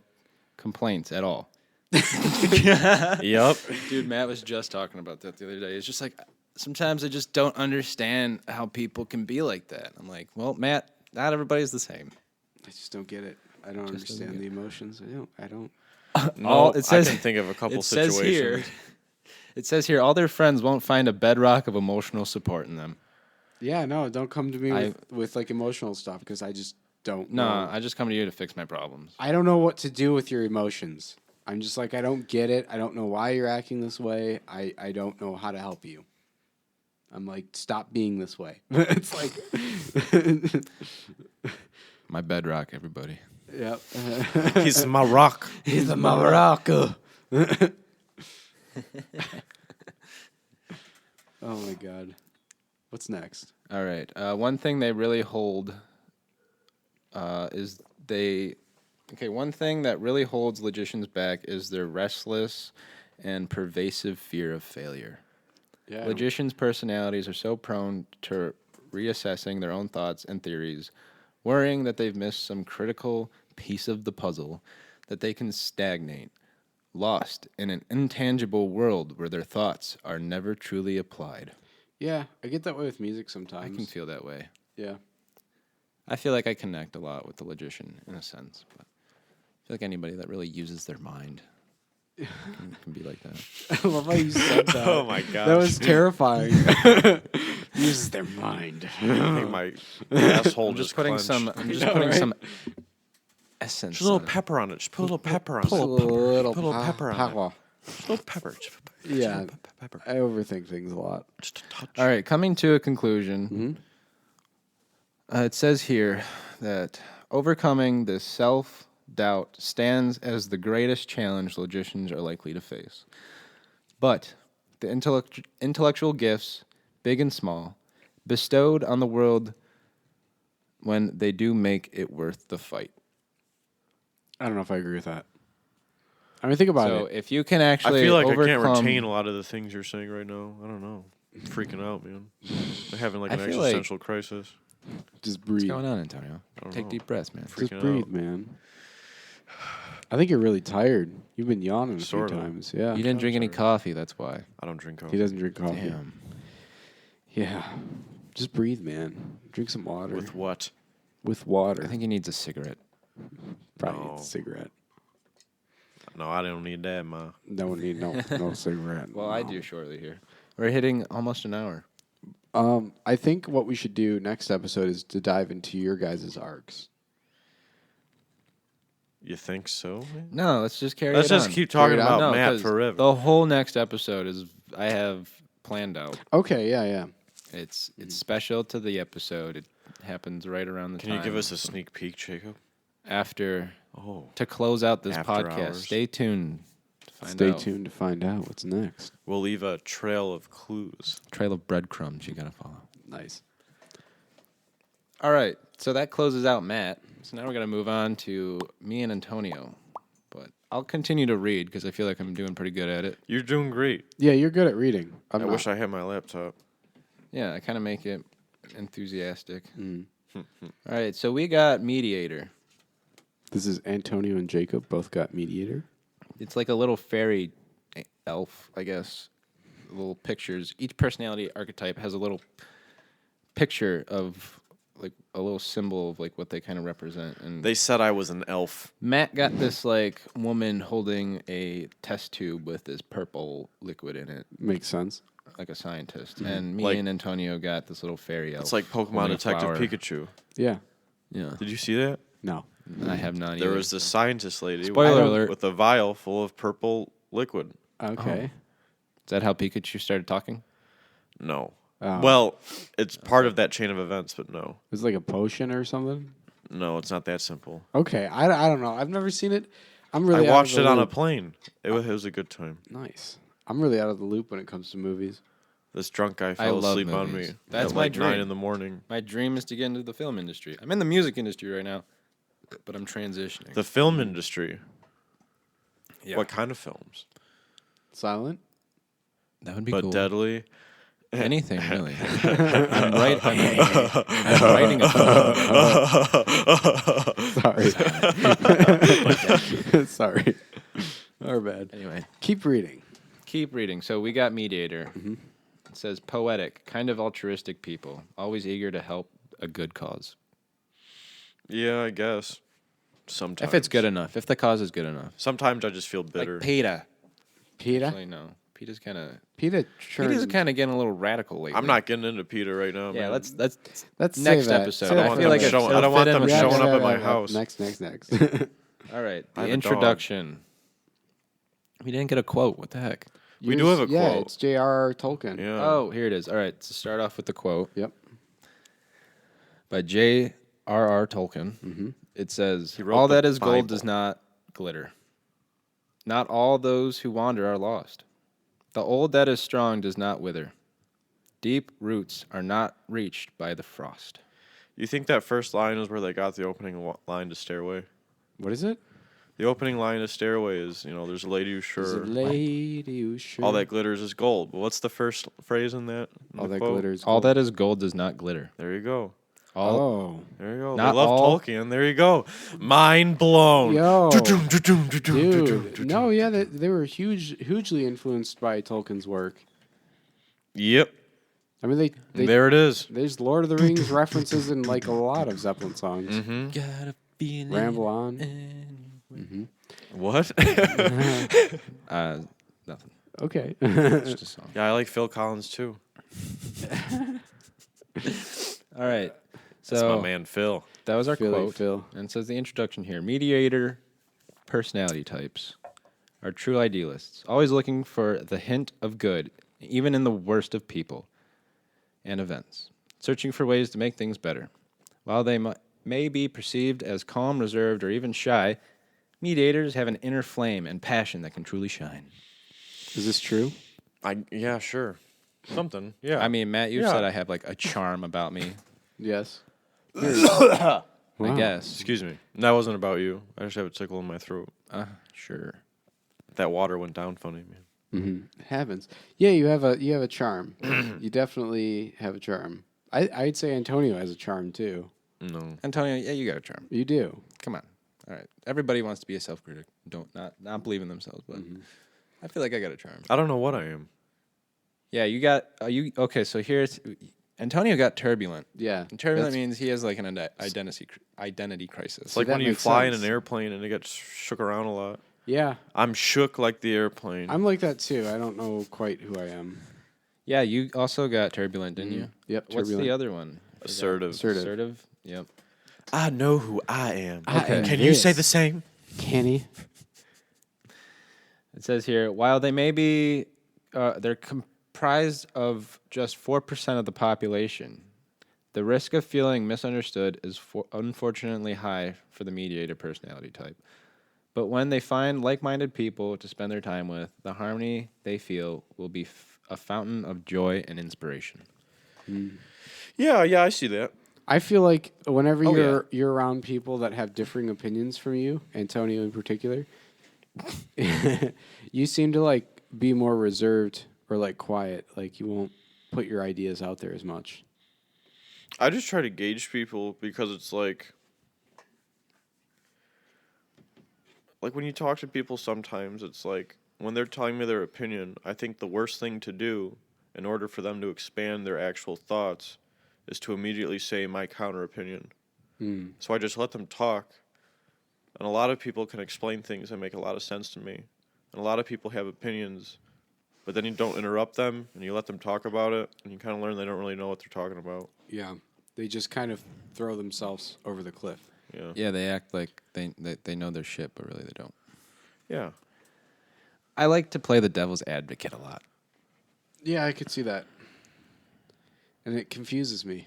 complaints at all. Yep. Dude, Matt was just talking about that the other day. It's just like, sometimes I just don't understand how people can be like that. I'm like, well, Matt, not everybody's the same. I just don't get it. I don't Just doesn't understand get the emotions. I don't. No, it says- I can think of a couple It says situations. here, all their friends won't find a bedrock of emotional support in them. Yeah, no, don't come to me I- with like emotional stuff because I just don't No, know. I just come to you to fix my problems. I don't know what to do with your emotions. I'm just like, I don't get it. I don't know why you're acting this way. I don't know how to help you. I'm like, stop being this way. It's like, My bedrock, everybody. yep. He's my rock. He's a Morocco. Oh my God. What's next? All right. One thing they really hold is they. Okay, one thing that really holds logicians back is their restless and pervasive fear of failure. Yeah. Logicians' personalities are so prone to reassessing their own thoughts and theories, worrying that they've missed some critical piece of the puzzle, that they can stagnate, lost in an intangible world where their thoughts are never truly applied. Yeah, I get that way with music I sometimes. can feel that way. Yeah. I feel like I connect a lot with the logician in a sense, but I feel like anybody that really uses their mind can be like that. I love how you said that. Oh my gosh. That was terrifying. Uses their mind. I think my asshole I'm just just putting clenched. some. I'm just know, putting right? some essence. Just a little on it. pepper on it. Just put a little pepper on it. Put a little Put a little pepper on it. power. Just a little pepper. Just Yeah. pepper. I overthink things a lot. Just a touch. All right, coming to a conclusion. Mm-hmm. It says here that overcoming this self-doubt stands as the greatest challenge logicians are likely to face. But the intellectual gifts, big and small, bestowed on the world when they do make it worth the fight. I don't know if I agree with that. I mean, think about So it. if you can I actually feel like I overcome, can't retain a lot of the things you're saying right now. I don't know. I'm freaking out, man. I'm having like I an feel like- existential crisis. Just what's breathe. going on, Antonio? don't Take know. deep breaths, man. Just freaking breathe, out. man. I think you're really tired. You've been yawning a Sort few of. times. Yeah. You didn't drink any coffee, that's why. I don't drink coffee. He doesn't drink coffee. Damn. Yeah. Just breathe, man. Drink some water. With what? With water. I think he needs a cigarette. Probably No. a cigarette. No, I don't need that, ma. No one need no cigarette. Well, I do shortly here. We're hitting almost an hour. I think what we should do next episode is to dive into your guys' arcs. You think so, man? No, let's just carry Let's it just on. keep talking Carry it on. about No, Matt 'cause forever. The whole next episode is I have planned out. Okay, yeah. It's special to the episode. It happens right around the Can time. you give us a sneak peek, Jacob? after Oh. to close out this After podcast? hours. Stay tuned. To find Stay out. tuned to find out what's next. We'll leave a trail of clues. Trail of breadcrumbs you gotta follow. Nice. All right, so that closes out Matt. So now we're gonna move on to me and Antonio. But I'll continue to read because I feel like I'm doing pretty good at it. You're doing great. Yeah, you're good at reading. I wish I had my laptop. Yeah, I kind of make it enthusiastic. Mm. All right, so we got Mediator. This is Antonio and Jacob, both got Mediator. It's like a little fairy elf, I guess. Little pictures. Each personality archetype has a little picture of like a little symbol of like what they kind of represent. And They said I was an elf. Matt got this like woman holding a test tube with this purple liquid in it, Makes sense. like a scientist. And me Like- and Antonio got this little fairy elf. It's like Pokemon holding a Detective flower. Pikachu. Yeah. Yeah, Did you see that? No. I have not. There either. was this scientist lady Spoiler with, alert. with a vial full of purple liquid. Okay. Is that how Pikachu started talking? No. Oh. Well, it's part of that chain of events, but no. It's like a potion or something. No, it's not that simple. Okay. I don't know. I've never seen it. I'm really I out watched of it the on a loop. plane. It was a good time. Nice. I'm really out of the loop when it comes to movies. This drunk guy fell love asleep on movies. me. That's at my like 9 dream. in the morning. My dream is to get into the film industry. I'm in the music industry right now, but I'm transitioning. The film industry. Yeah. What kind of films? Silent? That would be But cool. deadly. Anything really. I'm writing a film. Sorry. Sorry. Our bad. Anyway, Keep reading. keep reading. So we got Mediator. Mm-hmm. It says poetic, kind of altruistic people, always eager to help a good cause. Yeah, I guess. Sometimes. If it's good enough, if the cause is good enough. Sometimes I just feel bitter. Like PETA. Peter? Actually, no. PETA's kind of Peter PETA's kind of getting a little radical lately. I'm not getting into Peter right now. Yeah, man. let's Let's next say that. episode. Say that I for feel like next. it'll I don't want fit in them with showing this. up at my house. Next. All right, I the have a dog. introduction. We didn't get a quote. What the heck? We do have a Yeah, quote. it's J.R.R. Tolkien. Yeah. Oh, here it is. All right, to start off with the quote Yep. by J.R.R. Tolkien. Mm-hmm. It says, He wrote all the that is Bible. gold does not glitter. Not all those who wander are lost. The old that is strong does not wither. Deep roots are not reached by the frost. You think that first line is where they got the opening line to Stairway? What is it? The opening line to Stairway is, there's a lady who's There's sure a lady who's sure. all that glitters is gold. But what's the first phrase in that? in All the that quote? glitters. All gold. that is gold does not glitter. There you go. All, Oh. There you go. Not They love all- Tolkien. There you go. Mind blown. Yo. Dude. Dude. No, yeah, they were hugely influenced by Tolkien's work. Yep. I mean, they There it is. there's Lord of the Rings references in like a lot of Zeppelin songs. Mm-hmm. Got a feeling. Ramble on. Mm-hmm. What? Nothing. Okay. It's just a song. Yeah, I like Phil Collins too. All right. That's So my man Phil. that was our Philly quote. Phil. And it says the introduction here. Mediator personality types are true idealists, always looking for the hint of good, even in the worst of people and events, searching for ways to make things better. While they may be perceived as calm, reserved, or even shy, mediators have an inner flame and passion that can truly shine. Is this true? Yeah, sure. Something. Yeah. I mean, Matt, you Yeah. said I have like a charm about me, Yes. I Wow. guess. Excuse me. That wasn't about you. I just have a tickle in my throat. Sure. That water went down funny, man. Mm-hmm. It happens. Yeah, you have a charm. You definitely have a charm. I'd say Antonio has a charm too. No. Antonio, yeah, you got a charm. You do. Come on. All right. Everybody wants to be a self-critic. Don't not believe in themselves, but I feel like I got a charm. I don't know what I am. Yeah, you got you. Okay, so here's Antonio got turbulent. Yeah. And turbulent That's- means he has like an identity crisis. It's like that when you makes fly in sense. an airplane and it gets shook around a lot. Yeah. I'm shook like the airplane. I'm like that too. I don't know quite who I am. Yeah, you also got turbulent, didn't you? Yep. What's turbulent. the other one? Assertive. Assertive. Yep. I know who I am. I am Can you say this. the same? Kenny. It says here, while they may be, they're comprised of just 4% of the population. The risk of feeling misunderstood is unfortunately high for the mediator personality type. But when they find like-minded people to spend their time with, the harmony they feel will be a fountain of joy and inspiration. Yeah, I see that. I feel like whenever Oh, you're around people that have differing opinions from you, Antonio in particular, you seem to like be more reserved or like quiet. Like you won't put your ideas out there as much. I just try to gauge people because it's like when you talk to people sometimes it's like when they're telling me their opinion, I think the worst thing to do in order for them to expand their actual thoughts is to immediately say my counter opinion. So I just let them talk. And a lot of people can explain things that make a lot of sense to me. And a lot of people have opinions, but then you don't interrupt them and you let them talk about it and you kind of learn they don't really know what they're talking about. Yeah, they just kind of throw themselves over the cliff. Yeah. Yeah, they act like they know their shit, but really they don't. Yeah. I like to play the devil's advocate a lot. Yeah, I could see that, and it confuses me.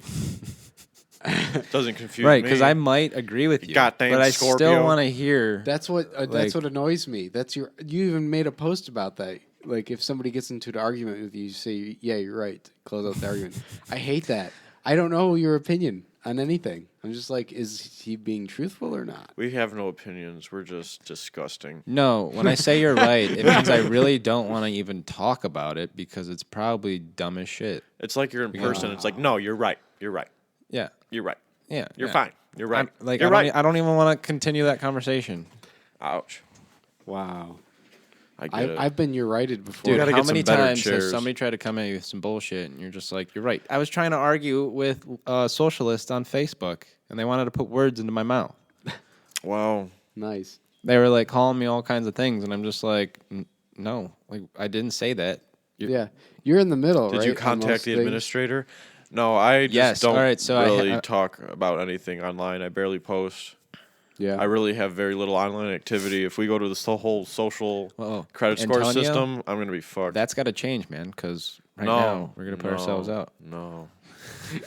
Doesn't confuse Right, me. because I might agree with you, goddamn but I Scorpio. still want to hear. That's what Like- annoys me. That's you even made a post about that. Like if somebody gets into an argument with you, you say, "Yeah, you're right." Close out the argument. I hate that. I don't know your opinion on anything. I'm just like, is he being truthful or not? We have no opinions. We're just disgusting. No, when I say you're right, it means I really don't want to even talk about it because it's probably dumb as shit. It's like you're in person. It's like, no, you're right. You're right. Yeah, You're right. yeah, You're yeah. fine. You're right. Like you're I don't, right. I don't even want to continue that conversation, Ouch. Wow. I get it. I've been you're righted before. dude. gotta How get some many better times has chairs. somebody tried to come at you with some bullshit and you're just like, you're right. I was trying to argue with a socialist on Facebook and they wanted to put words into my mouth. Wow. Nice. They were like calling me all kinds of things, and I'm just like, no, like I didn't say that. Yeah, you're in the middle, Did right? you on contact most the things? administrator? No, I just Yes, don't all right, so really I talk about anything online. I barely post. Yeah. I really have very little online activity. If we go to this whole social Well, credit score Antonio, system, I'm gonna be fucked. That's got to change, man, because no, now we're going to put ourselves out. No.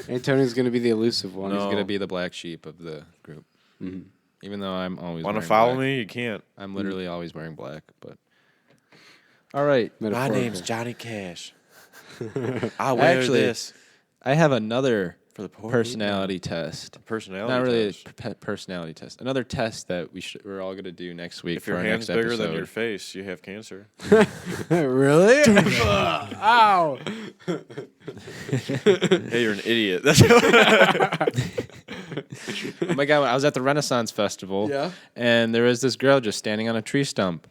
Antonio's going to be the elusive one. No. He's going to be the black sheep of the group. Mm-hmm. Even though I'm always Want to wearing follow black. me? You can't. I'm literally always wearing black, but... All right. My name's Johnny Cash. I wear Actually, this I have another for the poor personality test. personality. Not really test. a personality test. Another test that we're all going to do next week If for your our hand's next bigger episode. than your face, you have cancer. Really? Ow! Hey, you're an idiot. Oh my God, I was at the Renaissance Festival. Yeah. And there was this girl just standing on a tree stump.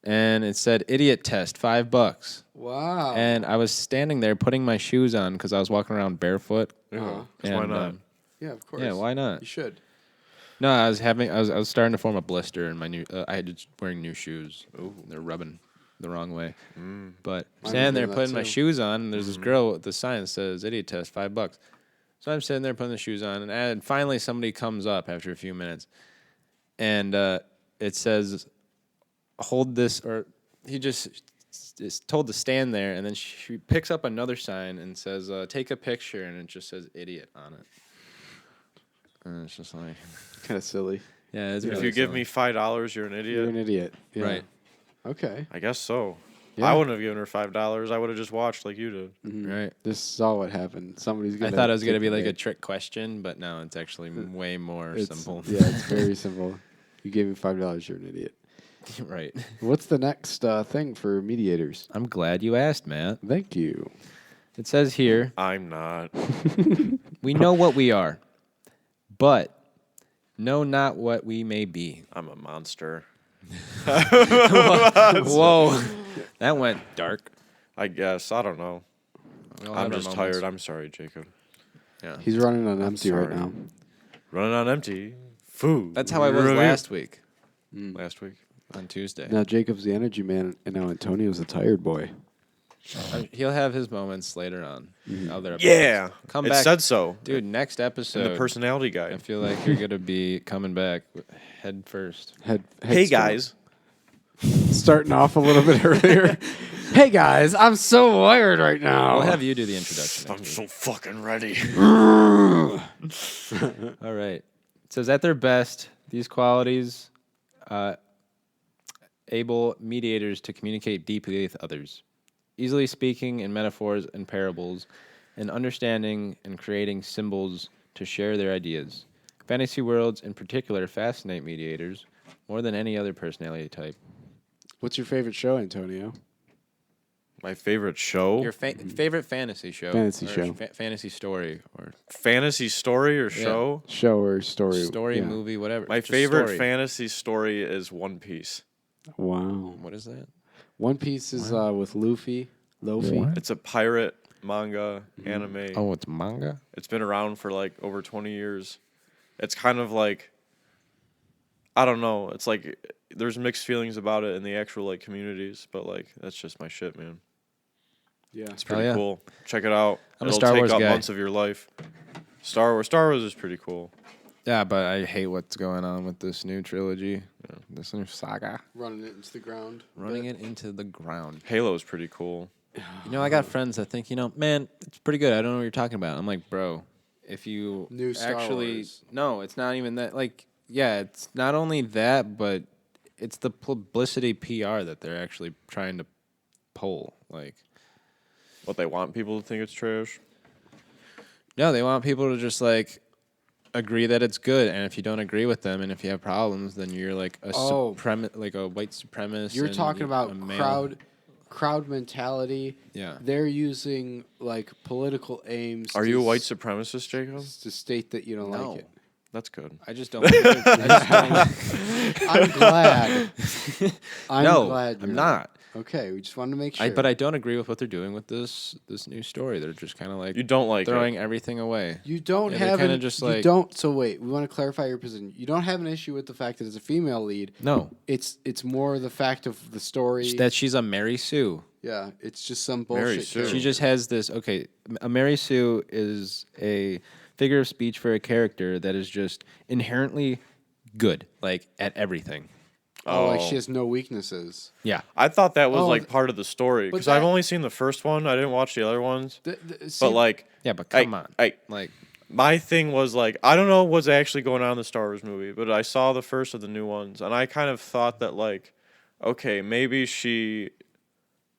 And it said, idiot test, $5. Wow. And I was standing there putting my shoes on because I was walking around barefoot. Uh-huh. Why And, not? Yeah, of course. yeah, why not? You should. No, I was starting to form a blister in my new. I had to wearing new shoes. Ooh. They're rubbing the wrong way. But Mine standing was there doing that putting my too. shoes on, and there's this girl with the sign that says "idiot test, $5." So I'm sitting there putting the shoes on, and finally somebody comes up after a few minutes, and it says, "Hold this," or he just is told to stand there, and then she picks up another sign and says, "Take a picture," and it just says "idiot" on it. And it's just like, Kind of silly. yeah, it's If really you give silly. me $5, you're an idiot. You're an idiot. Yeah. Right. Okay. I guess so. Yeah. I wouldn't have given her $5. I would have just watched like you did. Mhm. Right. This is all what happened. Somebody's I gonna. thought it was going to take be like a bait. trick question, but no, it's actually way more It's- simple. Yeah, it's very simple. You gave me $5, you're an idiot. Right. What's the next thing for mediators? I'm glad you asked, Matt. Thank you. It says here, I'm not. we know what we are, but know not what we may be. I'm a monster. Whoa. That went dark. I guess. I don't know. We all I'm have our just moments. tired. I'm sorry, Jacob. Yeah. He's running on empty right sorry. now. Running on empty. Food. That's how I was Really? last week Last week. on Tuesday. Now Jacob's the energy man, and now Antonio's the tired boy. He'll have his moments later on. Other episodes. Yeah. Come it back. said so. Dude, next In episode. the personality I guide. feel like you're going to be coming back head first. Head Hey, strong. guys. Starting off a little bit earlier. Hey guys, I'm so wired right now. We'll have you do the introduction. I'm next week. so fucking ready. All right. It says, at their best, these qualities able mediators to communicate deeply with others, easily speaking in metaphors and parables, and understanding and creating symbols to share their ideas. Fantasy worlds, in particular, fascinate mediators more than any other personality type. What's your favorite show, Antonio? My favorite show? Your favorite fantasy show? Fantasy or show. Fantasy story or Fantasy story or show? Show or story? story, Yeah. movie, whatever. My Just favorite story. fantasy story is One Piece. Wow. What is that? One Piece is with Luffy. It's a pirate manga anime. Oh, it's manga? It's been around for like over 20 years. It's kind of like, I don't know. It's like there's mixed feelings about it in the actual like communities, but like that's just my shit, man. Yeah. It's pretty yeah. cool. Check it out. I'm a It'll Star take Wars up guy. months of your life. Star Wars is pretty cool. Yeah, but I hate what's going on with this new trilogy, this new saga. Running it into the ground. Running it into the ground. Halo's pretty cool. You know, I got friends that think, man, it's pretty good. I don't know what you're talking about. I'm like, bro, if you New Star actually... Wars. No, it's not even that. Like, yeah, it's not only that, but it's the publicity PR that they're actually trying to pull. Like, What they want people to think it's trash. no, they want people to just, like, agree that it's good. And if you don't agree with them and if you have problems, then you're like a like a white supremacist. You're and talking about a male. crowd mentality. Yeah. They're using like political aims. Are to you a white s- supremacist, Jacob? to state that you don't No. like it? That's good. I just don't. I just don't I'm glad. I'm no, glad. I'm you're not. Okay, we just wanted to make sure. But I don't agree with what they're doing with this new story. They're just kind of like You don't like throwing it. everything away. You don't Yeah, they're have kinda an, just you like- don't. So wait, we want to clarify your position. You don't have an issue with the fact that it's a female lead. No, It's more the fact of the story. that she's a Mary Sue. Yeah, it's just some Mary bullshit. Sue. character. She just has this. Okay, a Mary Sue is a figure of speech for a character that is just inherently good, like at everything. Oh, like she has no weaknesses. Yeah. I thought that was Oh, like part of the story but because I've that- only seen the first one. I didn't watch the other ones. See, But like, Yeah, but come on. like my thing was like I don't know what's actually going on in the Star Wars movie, but I saw the first of the new ones, and I kind of thought that like, okay, maybe she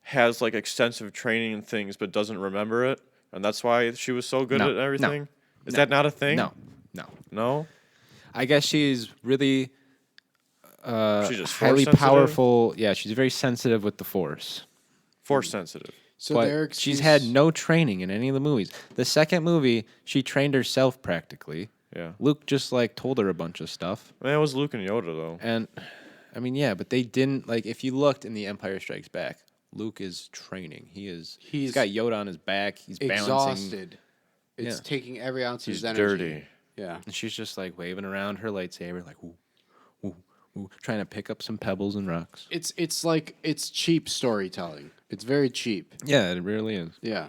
has like extensive training and things, but doesn't remember it, and that's why she was so good No, at everything. Is no, that not a thing? No. No. I guess she's really She's just highly force sensitive? powerful. Yeah, she's very sensitive with the Force. Force sensitive. so But their she's excuse- had no training in any of the movies. The second movie, she trained herself practically. Yeah. Luke just like told her a bunch of stuff. I mean, it was Luke and Yoda though. And I mean, yeah, but they didn't like if you looked in The Empire Strikes Back, Luke is training. He's got Yoda on his back. He's balancing. exhausted. It's Yeah. taking every ounce of He's his energy. dirty. Yeah. And she's just like waving around her lightsaber, like ooh, ooh, ooh, trying to pick up some pebbles and rocks. It's like it's cheap storytelling. It's very cheap. Yeah, it really is. Yeah.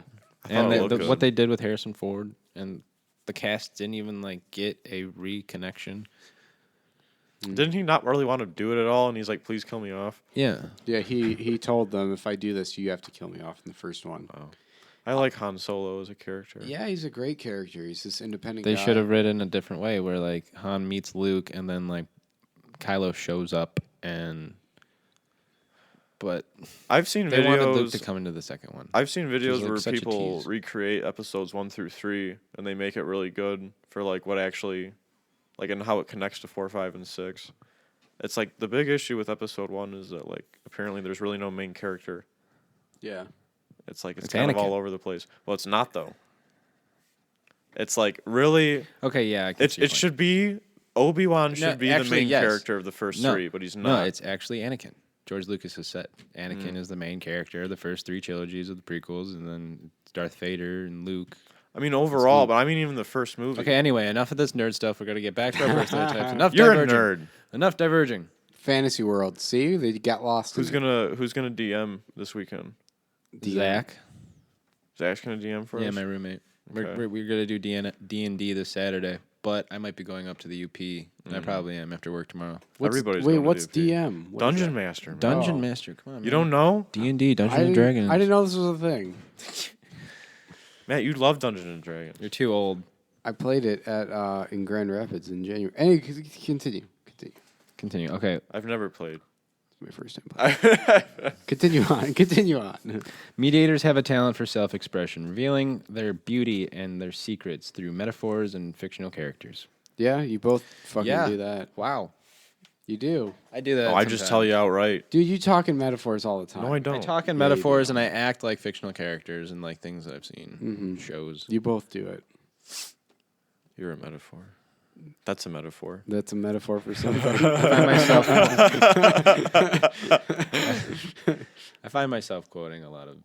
And it looked what good. they did with Harrison Ford and the cast didn't even like get a reconnection. Didn't he not really want to do it at all? And he's like, "Please kill me off." Yeah. Yeah, he told them if I do this, you have to kill me off in the first one. I like Han Solo as a character. Yeah, he's a great character. He's this independent They guy. should have written a different way where like Han meets Luke and then like Kylo shows up but I've seen they wanted Luke videos. to come into the second one. I've seen videos like where such a people tease. recreate episodes 1 through 3, and they make it really good for like what actually, like, and how it connects to 4, 5, and 6. It's like the big issue with episode 1 is that like apparently there's really no main character. Yeah. It's like it's It's kind of Anakin. all over the place. Well, it's not though. It's like really. Okay, yeah, I can see your It point. should be Obi-Wan should be the actually, main yes. character of the first 3, but he's not. No, it's actually Anakin. George Lucas has said Anakin is the main character of the first 3 trilogies of the prequels, and then it's Darth Vader and Luke. I mean overall, but I mean even the first movie. Okay, anyway, enough of this nerd stuff. We're gonna get back to our birthday types. Enough You're diverging. a nerd. Enough diverging. Fantasy world. See, they got lost. Who's in it. gonna DM this weekend? Zach. Zach's gonna DM for Yeah, us. my roommate. Okay. We're gonna do D&D this Saturday, but I might be going up to the UP. And I probably am after work tomorrow. Everybody's wait, going to what's the UP. DM? What is Dungeon that? Master. Man. Dungeon Oh. Master, come on. You don't know, D&D, I Dungeons and didn't, Dragons. I didn't know this was a thing. Matt? You love Dungeons and Dragons. You're too old. I played it at in Grand Rapids in January. Anyway, continue. Continue. Okay. I've never played. It's my first time playing. Continue on. Mediators have a talent for self-expression, revealing their beauty and their secrets through metaphors and fictional characters. Yeah, you both fucking Yeah. do that. Wow. You do. I do that. Oh, I just tell you outright. Dude, you talk in metaphors all the time. No, I I don't. talk in Yeah, you metaphors do. and I act like fictional characters and like things that I've seen, shows. You both do it. You're a metaphor. That's a metaphor. That's a metaphor for something. I find myself quoting a lot of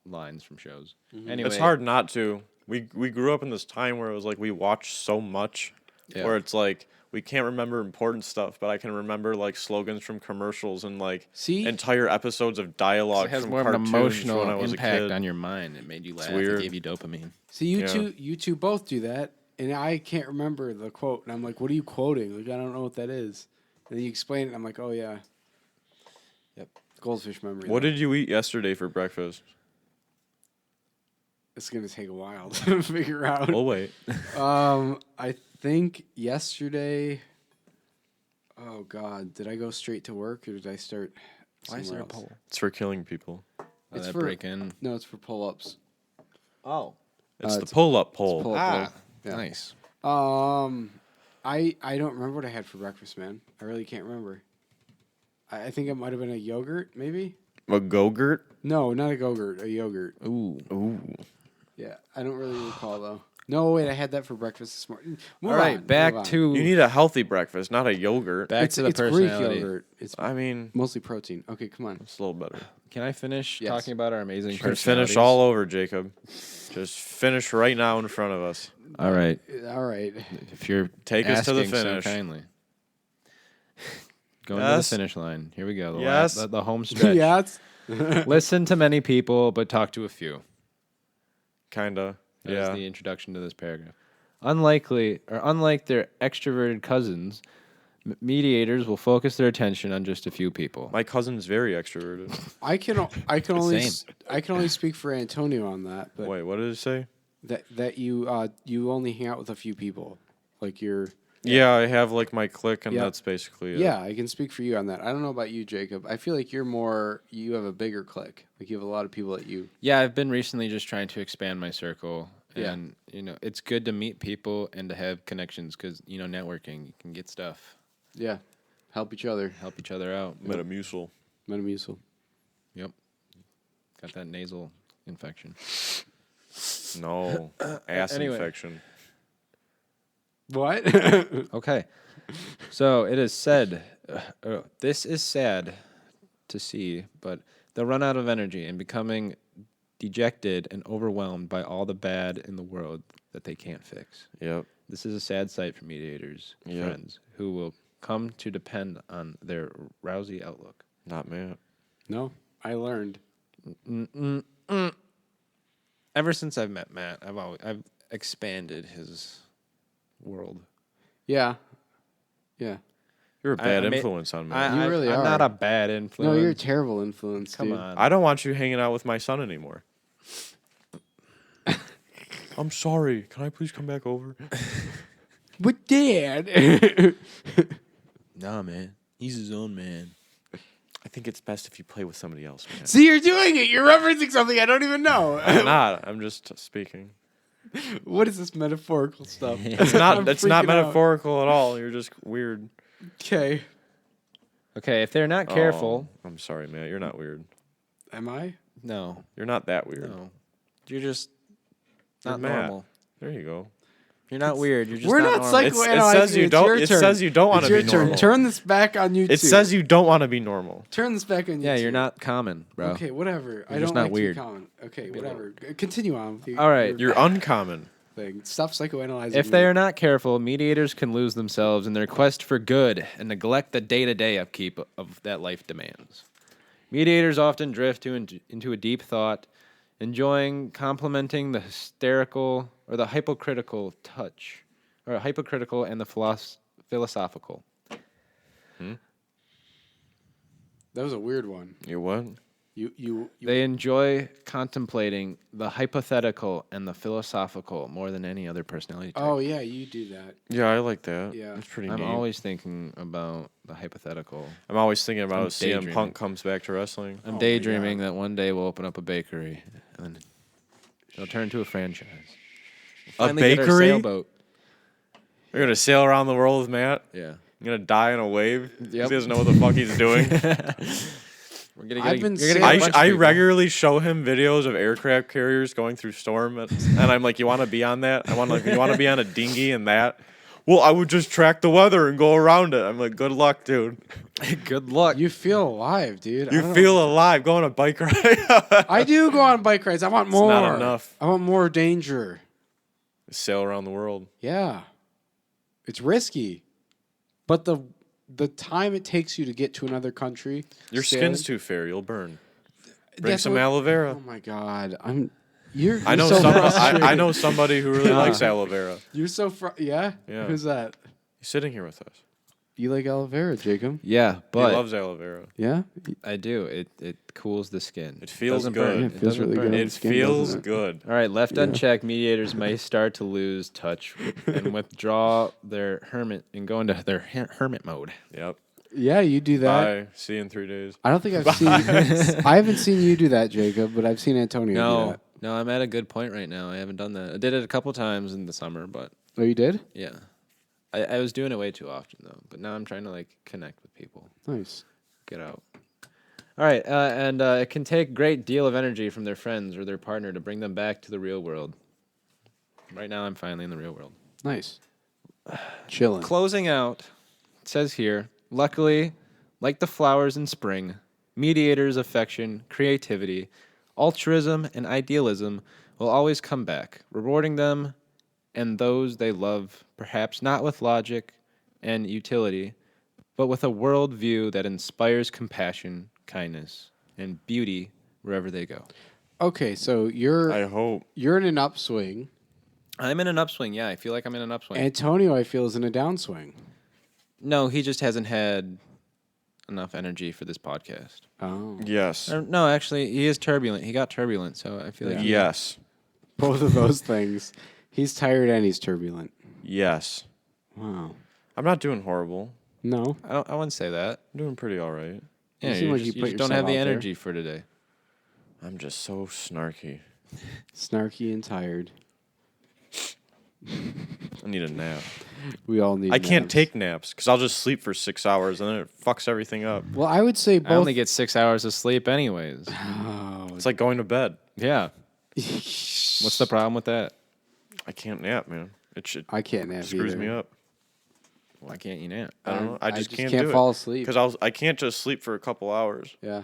lines from shows. Anyway, It's hard not to. We grew up in this time where it was like we watched so much, Yeah. where it's like we can't remember important stuff, but I can remember like slogans from commercials and like See? entire episodes of dialogue It has from more of an cartoons when I emotional was a impact kid. on your mind. It made you laugh. weird. It gave you dopamine. See, you Yeah. you two both do that, and I can't remember the quote. And I'm like, what are you quoting? Like, I don't know what that is. And then you explain it, and I'm like, oh, yeah. Yep. Goldfish memory. What though. did you eat yesterday for breakfast? It's going to take a while to figure out. We'll wait. I think yesterday. Oh God, did I go straight to work or did I start? Why is there a somewhere else? pole? It's for killing people. It's That for- break in. No, it's for pull-ups. Oh, It's the it's- pull-up pole. pull-up ah, Yeah. nice. I don't remember what I had for breakfast, man. I really can't remember. I think it might have been a yogurt, maybe. A go-gurt? No, not a go-gurt, a yogurt. Ooh. Ooh. Yeah, I don't really recall though. No, wait, I had that for breakfast this morning. Move All right, on, back move on. to You need a healthy breakfast, not a yogurt. back it's, to the it's Greek personality. yogurt. It's I mean, mostly protein. Okay, come on. it's a little better. Can I finish Yes. talking about our amazing You can personalities? finish all over, Jacob. Just finish right now in front of us. All right. All right. If you're Take us to the asking so finish. kindly. Going to Yes. the finish line. Here we go. The Yes. the home stretch. yeah, it's, Listen to many people, but talk to a few. Kinda. That Yeah. is the introduction to this paragraph. Unlike their extroverted cousins, Mediators will focus their attention on just a few people. My cousin's very extroverted. I can only Same. I can only speak for Antonio on that, but Wait, what did it say? that you only hang out with a few people, like you're. Yeah, I have like my clique, and Yeah. that's basically it. Yeah, I can speak for you on that. I don't know about you, Jacob. I feel like you have a bigger clique. Like you have a lot of people that you. Yeah, I've been recently just trying to expand my circle. Yeah. And, it's good to meet people and to have connections because, networking, you can get stuff, Yeah, help each other. help each other out. Metamucil. Metamucil. Yep. Got that nasal infection. No, ass Anyway. infection. What? Okay. So it is said, this is sad to see, but they'll run out of energy and becoming dejected and overwhelmed by all the bad in the world that they can't fix. Yep. This is a sad sight for mediators, Yep. friends, who will come to depend on their rousy outlook. Not Matt. No, I learned. Ever since I've met Matt, I've expanded his world. Yeah. Yeah. You're a I bad made- influence on me. You really I'm are. not a bad influence. No, you're a terrible influence, Come dude. on. I don't want you hanging out with my son anymore. I'm sorry. Can I please come back over? But Dad. Nah, man. He's his own man. I think it's best if you play with somebody else, man. See, you're doing it. You're referencing something I don't even know. I'm not. I'm just speaking. What is this metaphorical stuff? It's not. I'm It's not freaking out. metaphorical at all. You're just weird. Okay. Okay, if they're not careful, Oh, I'm sorry, Matt. You're not weird. Am I? no, You're not that weird. no, you're just You're not Matt. normal. There you go. You're not weird. You're just We're not normal. psycho- It Analyzing says you it's don't. your It turn. says you don't want It's to your be turn. normal. Turn this back on YouTube. It says you don't want to be normal. Turn this back on YouTube. Yeah, you're not common, bro. Okay, whatever. I just don't not like weird. to be common. Okay, whatever. Continue on with All right. You're uncommon. thing. Stop psychoanalyzing. If me. they are not careful, mediators can lose themselves in their quest for good and neglect the day-to-day upkeep of that life demands. Mediators often drift into a deep thought, enjoying complementing the hysterical or the hypocritical touch, or hypocritical and the philosophical. That was a weird one. You what? You They enjoy contemplating the hypothetical and the philosophical more than any other personality type. Oh yeah, you do that. Yeah, I like that. Yeah. That's pretty I'm neat. always thinking about the hypothetical. I'm always thinking about I'm if CM daydreaming. Punk comes back to wrestling. I'm my daydreaming God. that one day we'll open up a bakery and then it'll turn into a franchise. A Finally get our bakery? sailboat. You're gonna sail around the world with Matt. Yeah. You're gonna die in a wave. Yep. He doesn't know what the fuck he's doing. We're gonna I've been you're gonna saying- get a I, bunch of I people. regularly show him videos of aircraft carriers going through storm, and I'm like, "You want to be on that? You want to be on a dinghy and that?" Well, I would just track the weather and go around it. I'm like, "Good luck, dude. Good luck. You feel alive, dude. I You don't feel alive. Go on a bike ride." I do go on bike rides. I want more. not enough. I want more danger. Sail around the world. Yeah. It's risky. But the time it takes you to get to another country. Your sailing- skin's too fair. You'll burn. Bring That's some what- aloe vera. Oh my god. You're I know so I frustrated. know somebody who really likes aloe vera. You're so yeah? Yeah. Who's that? He's sitting here with us. You like aloe vera, Jacob? Yeah, He but loves aloe vera. Yeah? I do. It cools the skin. It feels Doesn't good. burn. Yeah, it feels doesn't really burn. good. It skin, feels doesn't it? good. All right, left Yeah. unchecked, mediators may start to lose touch and withdraw their hermit and go into their hermit mode. Yep. Yeah, you do that. Bye. See you in 3 days. I don't think I've seen I haven't seen you do that, Jacob, but I've seen Antonio do No, that. no, I'm at a good point right now. I haven't done that. I did it a couple times in the summer, but Oh, you did? yeah. I was doing it way too often, though. But now I'm trying to, connect with people. Nice. Get out. All right, and it can take a great deal of energy from their friends or their partner to bring them back to the real world. Right now, I'm finally in the real world. Nice. Chilling. Closing out, it says here, luckily, like the flowers in spring, mediators' affection, creativity, altruism, and idealism will always come back, rewarding them and those they love, perhaps not with logic and utility, but with a world view that inspires compassion, kindness, and beauty wherever they go. Okay, so you're I hope. in an upswing. I'm in an upswing, yeah. I feel like I'm in an upswing. Antonio, I feel, is in a downswing. No, he just hasn't had enough energy for this podcast. Oh. Yes. No, actually, he is turbulent. He got turbulent, so I feel like Yes. Both of those things. He's tired and he's turbulent. Yes. Wow. I'm not doing horrible. No. I wouldn't say that. I'm doing pretty all right. Yeah, seem like you put just don't yourself have the out there. energy for today. I'm just so snarky. Snarky and tired. I need a nap. We all need I can't naps. take naps because I'll just sleep for 6 hours and then it fucks everything up. Well, I would say both. I only get 6 hours of sleep anyways. Oh. It's like going to bed. Yeah. What's the problem with that? I can't nap, man. It should I can't nap screws either. me up. Why can't you nap? I don't know. I just can't, can't do fall it. asleep. Because I can't just sleep for a couple hours. Yeah.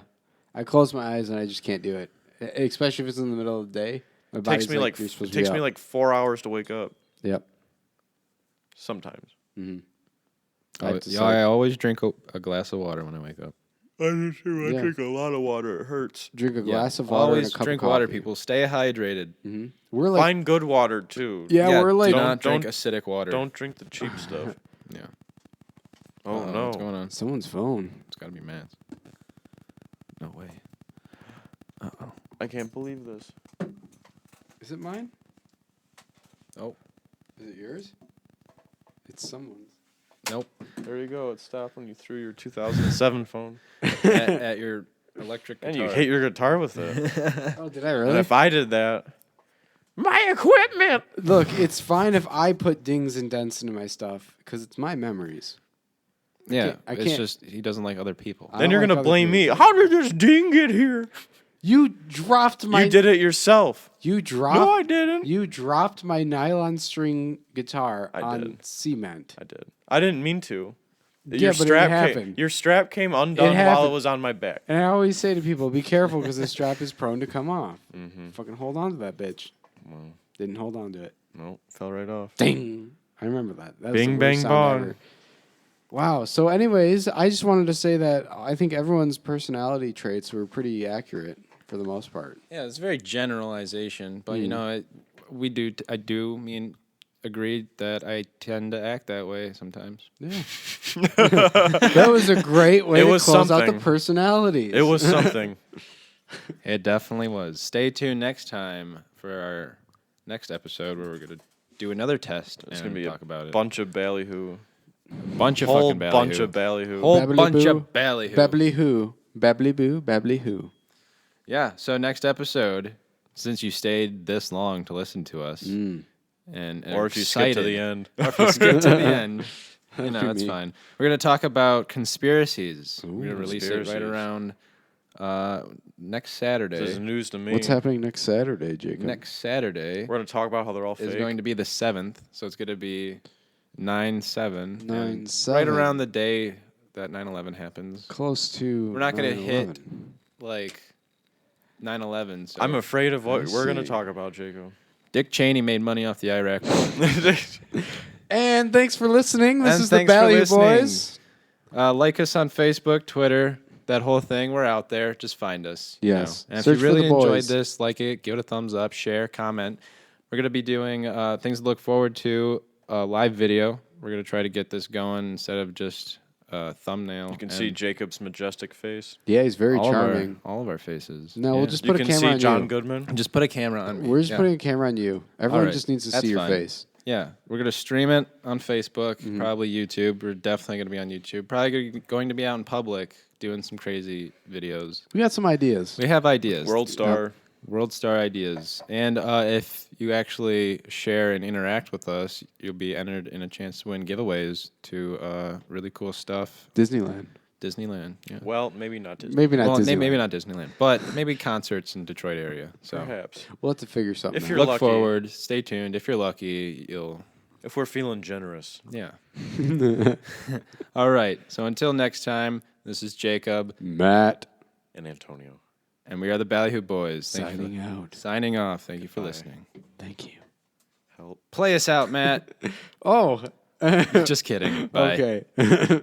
I close my eyes and I just can't do it. Especially if it's in the middle of the day. My It body's takes me like you're supposed it to be takes me up. like 4 hours to wake up. Yep. Sometimes. Mm-hmm. I always drink a glass of water when I wake up. I just I Yeah. drink a lot of water. It hurts. Drink a glass of water Always and a cup drink of water, coffee. people. Stay hydrated. Mm-hmm. We're like, Find good water too. yeah, we're like, do not don't- drink acidic water. Don't drink the cheap stuff. Yeah. Oh no. What's going on? someone's phone. It's got to be Matt's. No way. Uh-oh. I can't believe this. Is it mine? Oh. Is it yours? It's someone's. Nope. There you go. It stopped when you threw your 2007 phone. at your electric And guitar. you hit your guitar with it. Oh, did I And really? if I did that, my equipment. Look, it's fine if I put dings and dents into my stuff because it's my memories. Yeah, I it's can't- just he doesn't like other people. I Then don't you're like gonna other blame me. people's- How did this ding get here? You dropped my. You did it yourself. You dropped. No, I didn't. You dropped my nylon string guitar I on did. cement. I did. I didn't mean to. Yeah, but it happened. Your strap came undone while happened. it was on my back. And I always say to people, be careful because the strap is prone to come off. Mm-hmm. Fucking hold on to that bitch. Well, Didn't hold on to it. no, fell right off. Ding. I remember that. That was Bing, the worst bang, sound bong. ever. Wow. So, anyways, I just wanted to say that I think everyone's personality traits were pretty accurate for the most part. Yeah, it's very generalization, but you know, I do agree that I tend to act that way sometimes. Yeah. That was a great way It to was close out the something. personalities. It was something. It definitely was. Stay tuned next time for our next episode where we're gonna do another test It's and gonna be talk about it. Bunch of ballyhoo. Bunch of Whole fucking ballyhoo. bunch of ballyhoo. Whole Babbly bunch boo. of ballyhoo. Babbly who. Babbly boo. Babbly who. Yeah. So next episode, since you stayed this long to listen to us, and Or if you skip to the end. or if you skip to the end, you know, be it's me. fine. We're gonna talk about conspiracies. We're gonna release it right Conspiracies. around next Saturday. This is news to me. What's happening next Saturday, Jacob? Next Saturday We're gonna talk about how they're all is fake. going to be the 7th, so it's gonna be 9/7. 9/7. Right around the day that 9/11 happens. Close to. We're not gonna 9/11. hit like 9/11. So I'm afraid of what I we're gonna see. talk about, Jacob. Dick Cheney made money off the Iraq War. And thanks for listening. This And is the thanks for Ballyhoo listening. Boys. Like us on Facebook, Twitter, that whole thing. We're out there. Just find us. you Yes. know. And Search if for you really the enjoyed boys. this, like it, give it a thumbs up, share, comment. We're going to be doing things to look forward to, live video. We're going to try to get this going instead of just thumbnail. You can see Jacob's majestic face. Yeah, he's very all charming. all of our faces. No, we'll just You put a can camera see on John you. Goodman. Just put a camera on me. We're just Yeah. putting a camera on you. Everyone right. just needs to That's see your fine. face. Yeah, we're gonna stream it on Facebook, probably YouTube. We're definitely gonna be on YouTube. Probably going to be out in public doing some crazy videos. We got some ideas. We have ideas. World Star. World Star ideas. And if you actually share and interact with us, you'll be entered in a chance to win giveaways to really cool stuff. Disneyland. Disneyland. Yeah. Well, maybe not Disney. Maybe not Well, Disneyland. maybe not Disneyland, but maybe concerts in Detroit area. So Perhaps. We'll have to figure something If out. you're look lucky. forward. Stay tuned. If you're lucky, you'll. If we're feeling generous. Yeah. All right. So until next time, this is Jacob, Matt. And Antonio. and we are the Ballyhoo Boys. Thank you Signing out. Signing off. Thank you for Goodbye. listening. Thank you. Help. Play us out, Matt. Oh. Just kidding. Bye. Okay.